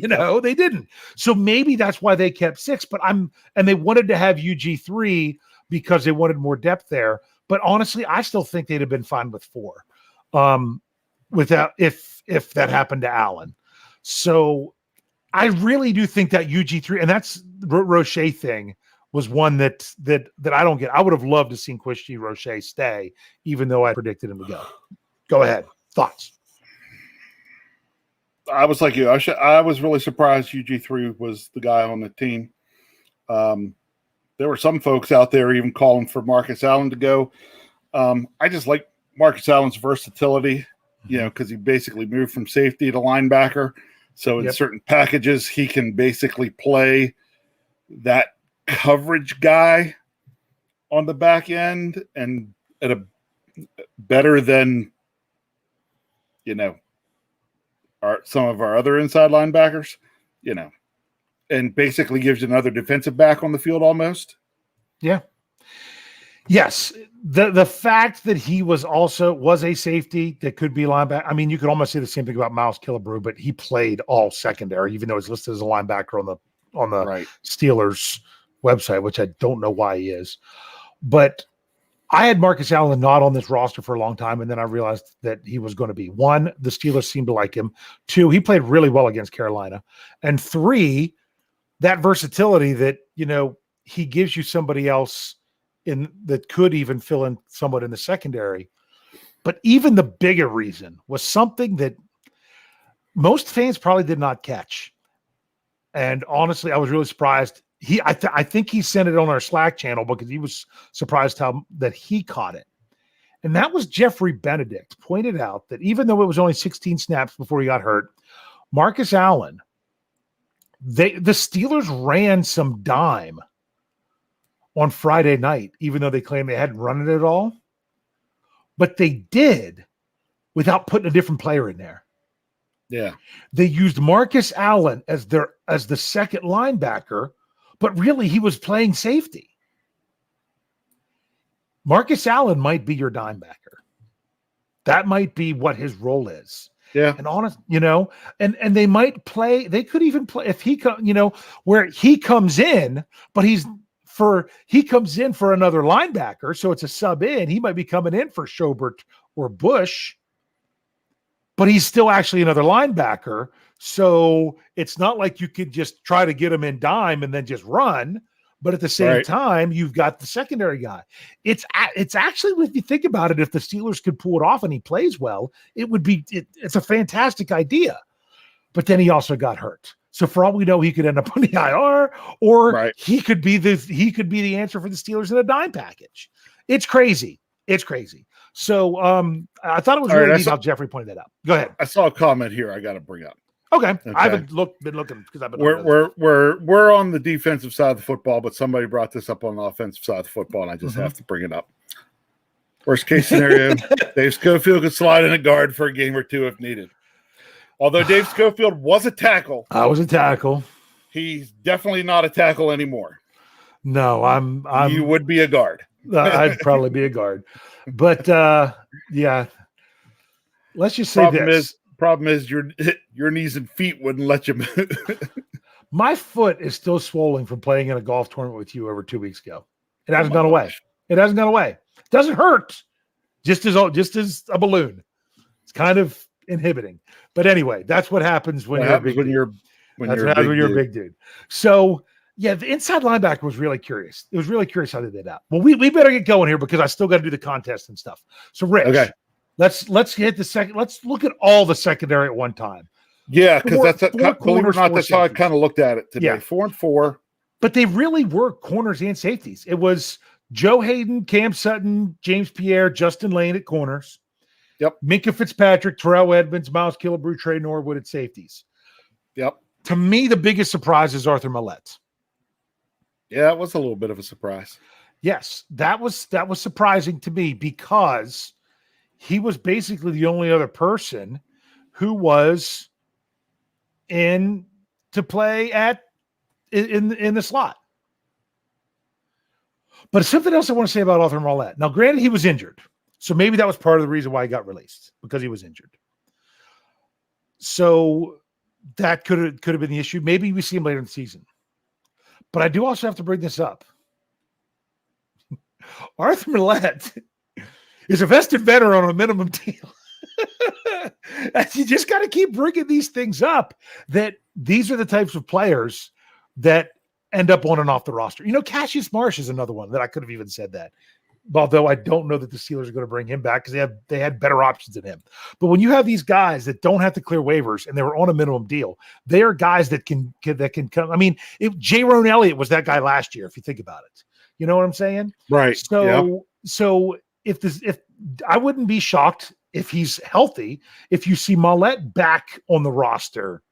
didn't. So maybe that's why they kept 6. And they wanted to have UG3 because they wanted more depth there. But honestly, I still think they'd have been fine with 4. Without if that happened to Allen. So I really do think that UG3, and that's Roche thing, was one that I don't get. I would have loved to see Quishti Roche stay, even though I predicted him to go. Go ahead. Thoughts? I was like you. I was really surprised UG3 was the guy on the team. There were some folks out there even calling for Marcus Allen to go. I just like Marcus Allen's versatility, because he basically moved from safety to linebacker. So in certain packages, he can basically play that coverage guy on the back end and at a better than some of our other inside linebackers, and basically gives you another defensive back on the field almost. Yeah. Yes. The fact that he was a safety that could be linebacker. I mean, you could almost say the same thing about Miles Killebrew, but he played all secondary, even though he's listed as a linebacker on the right. Steelers website, which I don't know why he is. But I had Marcus Allen not on this roster for a long time, and then I realized that he was going to be. 1, the Steelers seemed to like him. 2, he played really well against Carolina. And 3, that versatility that, he gives you somebody else that could even fill in somewhat in the secondary. But even the bigger reason was something that most fans probably did not catch. And honestly, I was really surprised. I think he sent it on our Slack channel because he was surprised that he caught it. And that was Jeffrey Benedict pointed out that even though it was only 16 snaps before he got hurt, Marcus Allen, the Steelers ran some dime on Friday night, even though they claimed they hadn't run it at all. But they did without putting a different player in there. Yeah. They used Marcus Allen as the second linebacker, but really he was playing safety. Marcus Allen might be your dime backer. That might be what his role is. Yeah. And honest, and they might play, they could even play if he where he comes in, but he comes in for another linebacker. So it's a sub in. He might be coming in for Schobert or Bush, but he's still actually another linebacker. So it's not like you could just try to get him in dime and then just run. But at the same time, you've got the secondary guy. It's actually, if you think about it, if the Steelers could pull it off and he plays well, it's a fantastic idea. But then he also got hurt. So for all we know, he could end up on the IR, or he could be the answer for the Steelers in a dime package. It's crazy. So I thought it was really neat how Jeffrey pointed that out. Go ahead. I saw a comment here I got to bring up. Okay. I haven't been looking because I've been we're on the defensive side of the football, but somebody brought this up on the offensive side of the football, and I just have to bring it up. Worst case scenario, Dave Schofield could slide in a guard for a game or two if needed. Although Dave Schofield was a tackle. I was a tackle. He's definitely not a tackle anymore. No, I'm you would be a guard. I'd probably be a guard. But yeah. Let's just say Problem is your knees and feet wouldn't let you move. My foot is still swollen from playing in a golf tournament with you over 2 weeks ago. It hasn't gone away. It hasn't gone away. It doesn't hurt. Just as a balloon. It's kind of inhibiting. But anyway, that's what happens when you're a big dude. You're a big dude. So yeah, the inside linebacker was really curious. It was really curious how they did that. Well, we better get going here because I still got to do the contest and stuff. So Rich, let's hit the second. Let's look at all the secondary at one time. Yeah, because believe it or not, that's how I kind of looked at it today. Yeah. 4 and 4. But they really were corners and safeties. It was Joe Hayden, Cam Sutton, James Pierre, Justin Lane at corners. Yep. Minka Fitzpatrick, Terrell Edmonds, Miles Killebrew, Trey Norwood at safeties. Yep. To me, the biggest surprise is Arthur Millette. Yeah, it was a little bit of a surprise. Yes, that was surprising to me because he was basically the only other person who was in to play in the slot. But something else I want to say about Arthur Millette. Now, granted, he was injured. So maybe that was part of the reason why he got released, because he was injured. So that could have been the issue. Maybe we see him later in the season. But I do also have to bring this up. Arthur Millette is a vested veteran on a minimum deal. You just got to keep bringing these things up, that these are the types of players that end up on and off the roster. You know, Cassius Marsh is another one that I could have even said that. Although I don't know that the Steelers are going to bring him back because they had better options than him. But when you have these guys that don't have to clear waivers and they were on a minimum deal, they are guys that can come. I mean, J-Ron Elliott was that guy last year, if you think about it. You know what I'm saying? Right. So if I wouldn't be shocked if he's healthy, if you see Millette back on the roster,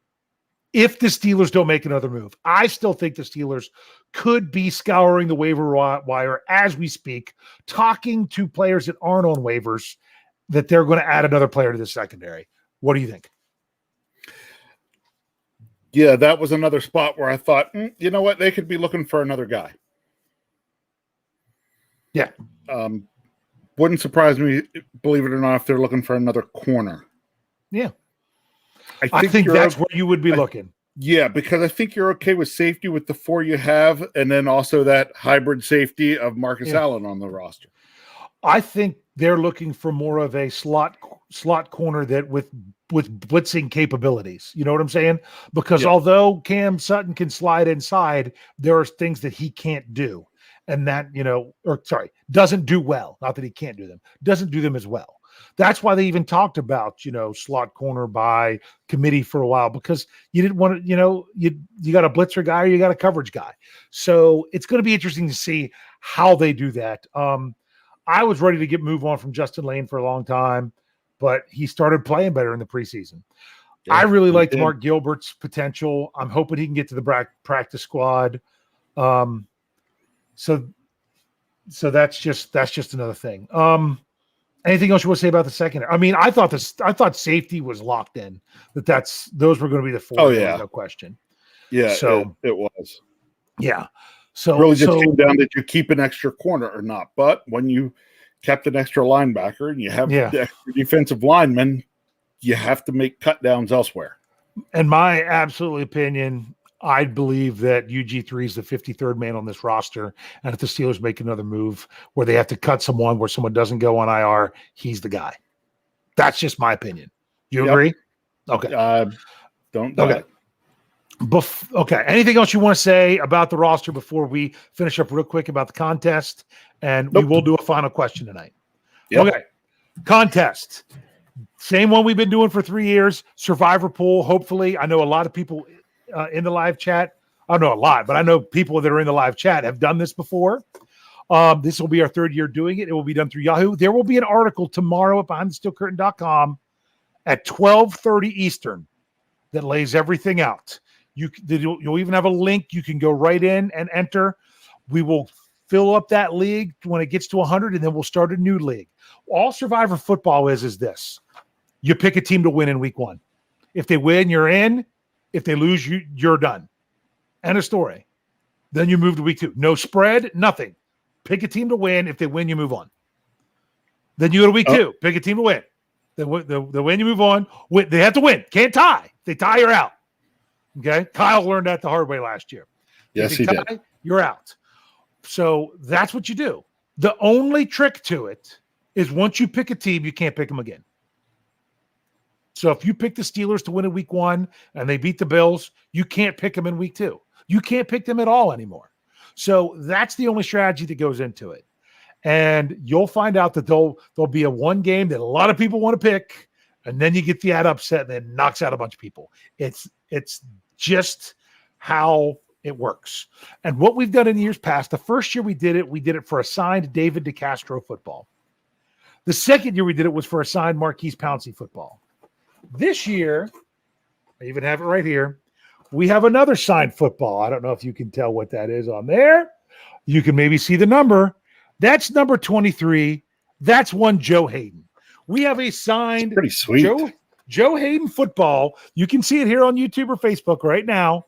if the Steelers don't make another move. I still think the Steelers could be scouring the waiver wire as we speak, talking to players that aren't on waivers, that they're going to add another player to the secondary. What do you think? Yeah, that was another spot where I thought, you know what? They could be looking for another guy. Yeah. Wouldn't surprise me, believe it or not, if they're looking for another corner. Yeah. I think that's where you would be looking. Yeah, because I think you're okay with safety with the 4 you have, and then also that hybrid safety of Marcus Allen on the roster. I think they're looking for more of a slot corner that with blitzing capabilities. You know what I'm saying? Because although Cam Sutton can slide inside, there are things that he can't do. And that, doesn't do well. Not that he can't do them. Doesn't do them as well. That's why they even talked about, slot corner by committee for a while, because you didn't want to, you got a blitzer guy or you got a coverage guy. So it's going to be interesting to see how they do that. I was ready to move on from Justin Lane for a long time, but he started playing better in the preseason. Yeah, I really liked Mark Gilbert's potential. I'm hoping he can get to the practice squad. So that's just another thing. Anything else you want to say about the secondary? I mean, I thought safety was locked in. Those were going to be the 4. Oh yeah, no question. Yeah, so it was. Yeah. So really just came down that you keep an extra corner or not. But when you kept an extra linebacker and you have the extra defensive lineman, you have to make cut downs elsewhere. In my absolute opinion, I believe that UG3 is the 53rd man on this roster. And if the Steelers make another move where they have to cut someone, where someone doesn't go on IR, he's the guy. That's just my opinion. You agree? Okay. Don't. Okay. Okay. Anything else you want to say about the roster before we finish up real quick about the contest? And we will do a final question tonight. Yep. Okay. Contest. Same one we've been doing for 3 years. Survivor pool. Hopefully, I know a lot of people in the live chat. I don't know a lot, but I know people that are in the live chat have done this before. This will be our 3rd year doing it. It will be done through Yahoo. There will be an article tomorrow at BehindTheSteelCurtain.com at 12:30 Eastern that lays everything out. You'll even have a link. You can go right in and enter. We will fill up that league when it gets to 100, and then we'll start a new league. All Survivor football is this. You pick a team to win in week 1. If they win, you're in. If they lose, you're done. End of story. Then you move to week 2. No spread, nothing. Pick a team to win. If they win, you move on. Then you go to week 2. Pick a team to win. They win, you move on. They have to win. Can't tie. If they tie, you're out. Okay? Kyle learned that the hard way last year. Yes, he did. You're out. So that's what you do. The only trick to it is once you pick a team, you can't pick them again. So if you pick the Steelers to win in week 1 and they beat the Bills, you can't pick them in week 2. You can't pick them at all anymore. So that's the only strategy that goes into it. And you'll find out that there'll be a one game that a lot of people want to pick, and then you get the ad upset and it knocks out a bunch of people. It's just how it works. And what we've done in years past, the first year we did it for assigned David DeCastro football. The second year we did it was for assigned Marquise Pouncey football. This year, I even have it right here, we have another signed football. I don't know if you can tell what that is on there. You can maybe see the number. That's number 23. That's one Joe Hayden. We have a signed pretty sweet Joe Hayden football. You can see it here on YouTube or Facebook right now.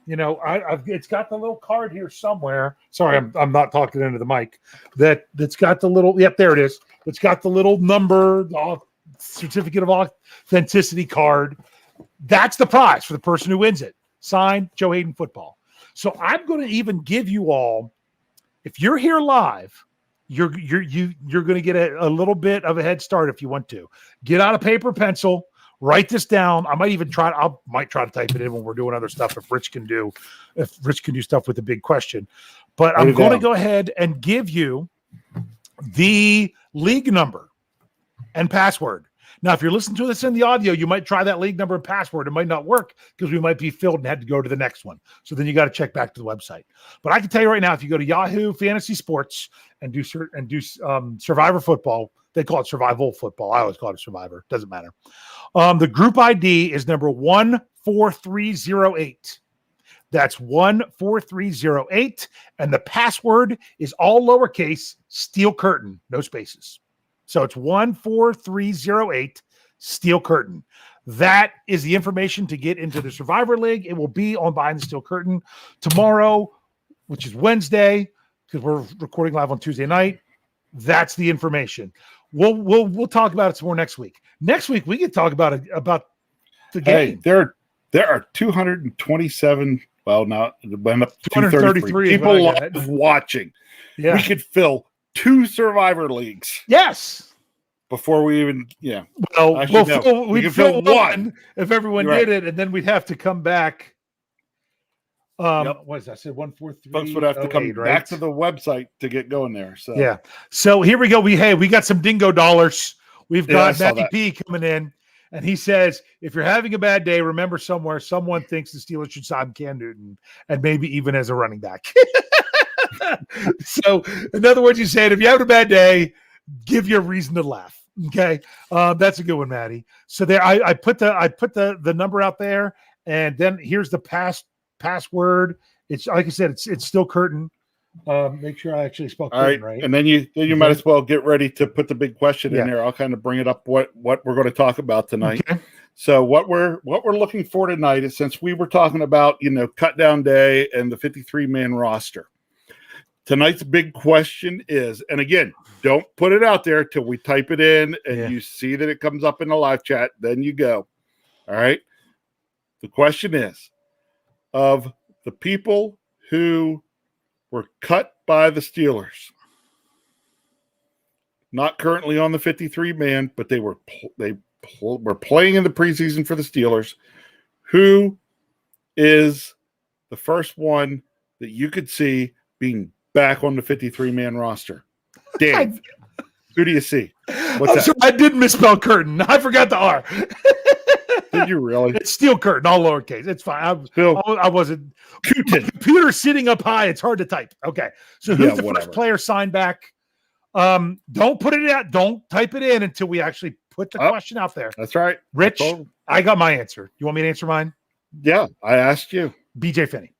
You know, it's got the little card here somewhere. Sorry, I'm not talking into the mic. That's got the little. Yep, there it is. It's got the little number, certificate of authenticity card. That's the prize for the person who wins it. Signed Joe Hayden football. So I'm going to even give you all, if you're here live, you're going to get a little bit of a head start if you want to. Get out a paper, pencil, write this down. I might try to type it in when we're doing other stuff if Rich can do stuff with the big question. But I'm going to go ahead and give you the league number and password. Now, if you're listening to this in the audio, you might try that league number and password. It might not work because we might be filled and had to go to the next one. So then you got to check back to the website. But I can tell you right now, if you go to Yahoo Fantasy Sports and do Survivor football, they call it survival football. I always call it Survivor. Doesn't matter. The group ID is number 14308. That's 14308. And the password is all lowercase, steel curtain, no spaces. So it's 14308, steel curtain. That is the information to get into the Survivor League. It will be on Behind the Steel Curtain tomorrow, which is Wednesday, because we're recording live on Tuesday night. That's the information. We'll talk about it some more next week. Next week we can talk about the game. Hey, there are 227. Well, now it went up to 233 people live watching. Yeah, we could fill 2 Survivor leagues. Yes. Before we even, Well, we'd fill one if everyone did it, and then we'd have to come back. What is that? I said 143. Folks would have to come back to the website to get going there. So yeah. So here we go. We got some dingo dollars. We've got Matty P coming in, and he says, if you're having a bad day, remember someone thinks the Steelers should sign Cam Newton, and maybe even as a running back. So, in other words, you said if you have a bad day, give you a reason to laugh. Okay, that's a good one, Maddie. So there, I put the number out there, and then here's the password. It's like I said, it's still curtain. Make sure I actually spelled curtain right. And then you might as well get ready to put the big question in there. I'll kind of bring it up what we're going to talk about tonight. Okay. So what we're looking for tonight is, since we were talking about cut down day and the 53-man roster. Tonight's big question is, and again, don't put it out there till we type it in and you see that it comes up in the live chat. Then you go. All right. The question is, of the people who were cut by the Steelers, not currently on the 53-man, but they were playing in the preseason for the Steelers, who is the first one that you could see being back on the 53-man roster? Dave, who do you see? What's that? Sorry, I did misspell curtain. I forgot the R. Did you really? It's steel curtain, all lowercase. It's fine. I wasn't. Computer sitting up high. It's hard to type. Okay. So who's the first player signed back? Don't put it out. Don't type it in until we actually put the question out there. That's right. Rich, I got my answer. You want me to answer mine? Yeah, I asked you. BJ Finney.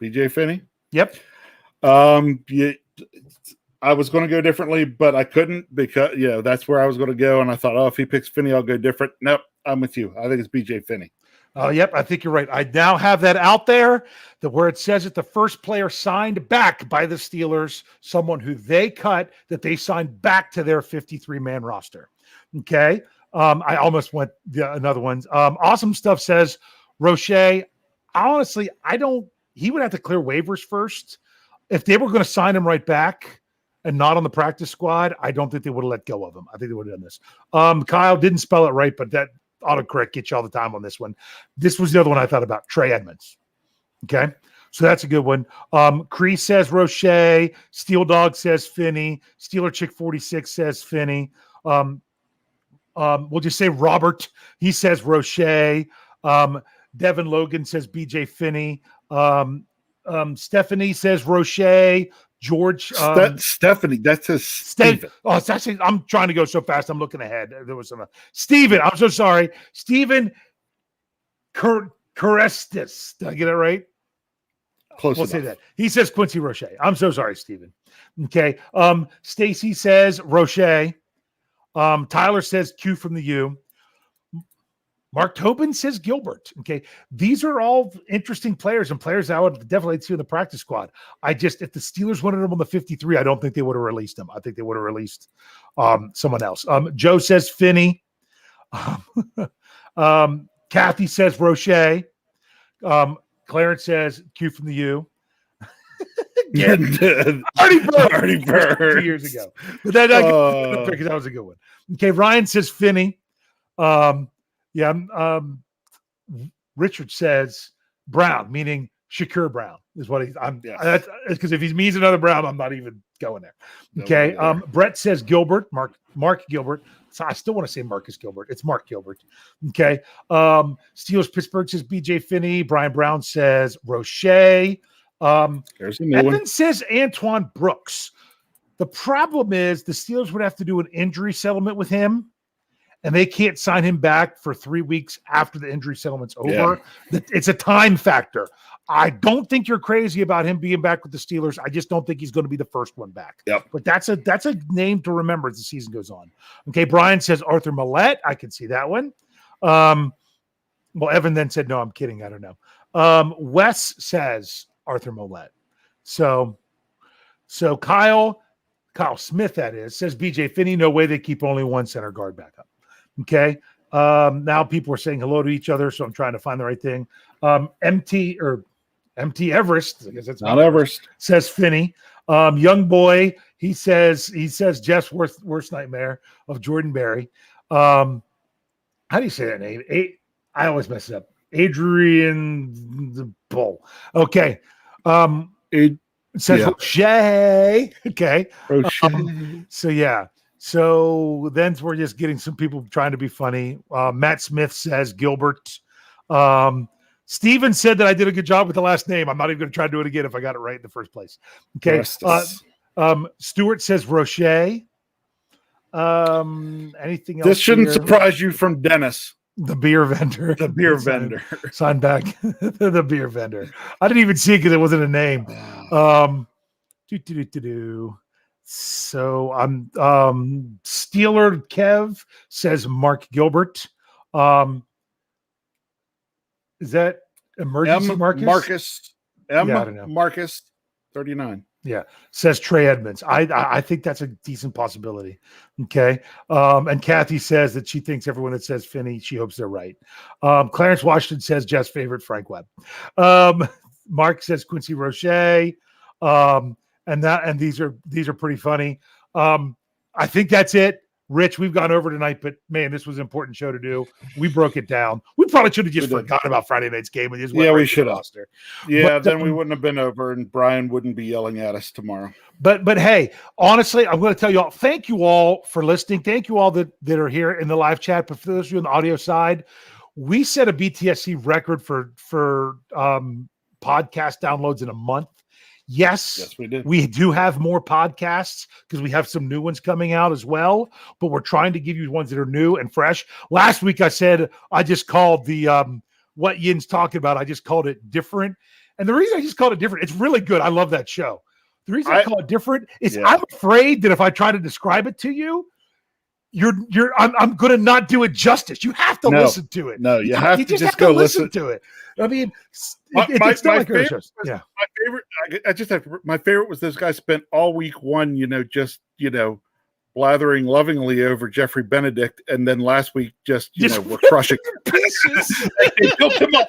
BJ Finney? Yep. I was going to go differently, but I couldn't because, that's where I was going to go. And I thought, if he picks Finney, I'll go different. Nope, I'm with you. I think it's BJ Finney. Yep, I think you're right. I now have that out there, where it says that the first player signed back by the Steelers, someone who they cut, that they signed back to their 53-man roster. Okay. I almost went another one. Awesome Stuff says Roche. Honestly, he would have to clear waivers first. If they were going to sign him right back and not on the practice squad, I don't think they would have let go of him. I think they would have done this. Kyle didn't spell it right, but that autocorrect gets you all the time on this one. This was the other one I thought about, Trey Edmonds. Okay. So that's a good one. Cree says Roche. Steel Dog says Finney. Steeler Chick 46 says Finney. We'll just say Robert. He says Roche. Devin Logan says BJ Finney. Stephanie says Roche. George. Stephanie, that says Steven. It's actually, I'm trying to go so fast. I'm looking ahead. There was some. Steven, I'm so sorry. Steven Carestis. Did I get it right? Close we'll enough. say that. He says Quincy Roche. I'm so sorry, Steven. Okay. Stacy says Roche. Tyler says Q from the U. Mark Tobin says Gilbert. Okay. These are all interesting players and players I would definitely see in the practice squad. If the Steelers wanted him on the 53, I don't think they would have released him. I think they would have released someone else. Joe says Finney. Kathy says Roche. Clarence says Q from the U. Artie Bird 2 years ago. But because that was a good one. Okay, Ryan says Finney. Richard says Brown, meaning Shakur Brown is what he's. Because if he means another Brown, I'm not even going there. Okay. Brett says Gilbert, Mark Gilbert. So I still want to say Marcus Gilbert. It's Mark Gilbert. Okay. Steelers Pittsburgh says BJ Finney. Brian Brown says Roche. There's a new one. Says Antoine Brooks. The problem is the Steelers would have to do an injury settlement with him, and they can't sign him back for 3 weeks after the injury settlement's over. Yeah. It's a time factor. I don't think you're crazy about him being back with the Steelers. I just don't think he's going to be the first one back. Yep. But that's a name to remember as the season goes on. Okay, Brian says Arthur Millette. I can see that one. Evan then said, no, I'm kidding. I don't know. Wes says Arthur Millette. So Kyle Smith, that is, says BJ Finney. No way they keep only one center guard back up. Okay. Now people are saying hello to each other, so I'm trying to find the right thing. MT Everest, I guess that's not Everest, says Finney. Young boy, he says Jeff's worst nightmare of Jordan Berry. How do you say that name? I always mess it up. Adrian the Bull. Okay. It says Roche. Okay. Roche. So then we're just getting some people trying to be funny. Matt Smith says Gilbert. Steven said that I did a good job with the last name. I'm not even going to try to do it again if I got it right in the first place. Okay. Stuart says Roche. Anything else? This shouldn't surprise you from Dennis. The beer vendor. The beer vendor. Sign back. The beer vendor. I didn't even see it because it wasn't a name. So I'm Steeler Kev says Mark Gilbert. Is that emergency Marcus? I don't know. Marcus 39. Yeah, says Trey Edmonds. I think that's a decent possibility. Okay. And Kathy says that she thinks everyone that says Finney, she hopes they're right. Clarence Washington says Jeff's favorite, Frank Webb. Mark says Quincy Roche. And these are pretty funny. I think that's it. Rich, we've gone over tonight, but man, this was an important show to do. We broke it down. We probably should have just forgotten about Friday night's game and just went we should have. Yeah, then we wouldn't have been over, and Brian wouldn't be yelling at us tomorrow. But hey, honestly, I'm going to tell you all. Thank you all for listening. Thank you all that are here in the live chat. But for those of you on the audio side, we set a BTSC record for podcast downloads in a month. Yes, we did. We do have more podcasts because we have some new ones coming out as well, but we're trying to give you ones that are new and fresh. Last week I said I just called the what Yin's talking about, I just called it different. And the reason I just called it different, it's really good. I love that show. The reason I call it different is I'm afraid that if I try to describe it to you, I'm going to not do it justice. You have to listen to it. No, you have to just go listen to it. I mean, it's not my like favorite, shows. Yeah. My favorite, I just have my favorite was those guys spent all week one, just blathering lovingly over Jeffrey Benedict, and then last week just we're crushing pieces. Come on.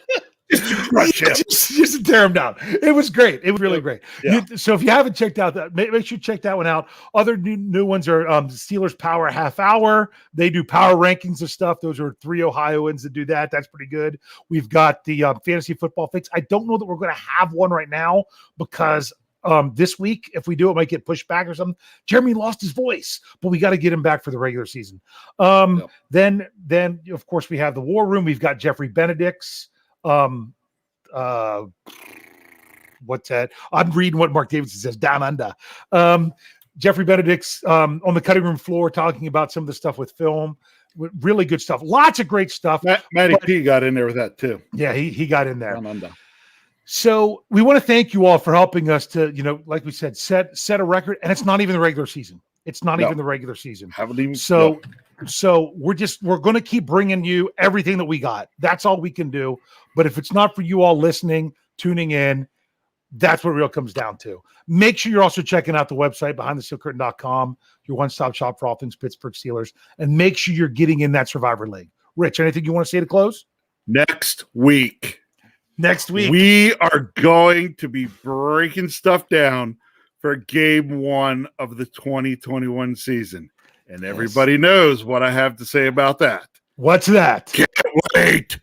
Just to tear him down. It was great. It was really great. Yeah. So if you haven't checked out that, make sure you check that one out. Other new ones are Steelers Power Half Hour. They do power rankings of stuff. Those are 3 Ohioans that do that. That's pretty good. We've got the Fantasy Football Fix. I don't know that we're going to have one right now because this week, if we do, it might get pushed back or something. Jeremy lost his voice, but we got to get him back for the regular season. Then of course we have the War Room. We've got Jeffrey Benedict's. What's that? I'm reading what Mark Davidson says. Down under. Jeffrey Benedict's on the cutting room floor talking about some of the stuff with film. Really good stuff. Lots of great stuff. Matty P got in there with that too. Yeah, he got in there. Down under. So we want to thank you all for helping us to, like we said, set a record. And it's not even the regular season. It's not even the regular season. Haven't even. So we're going to keep bringing you everything that we got. That's all we can do. But if it's not for you all listening, tuning in, that's what it real comes down to. Make sure you're also checking out the website, behindthesteelcurtain.com, your one-stop shop for all things Pittsburgh Steelers. And make sure you're getting in that Survivor League. Rich, anything you want to say to close? Next week, we are going to be breaking stuff down for game 1 of the 2021 season. And everybody knows what I have to say about that. What's that? Can't wait.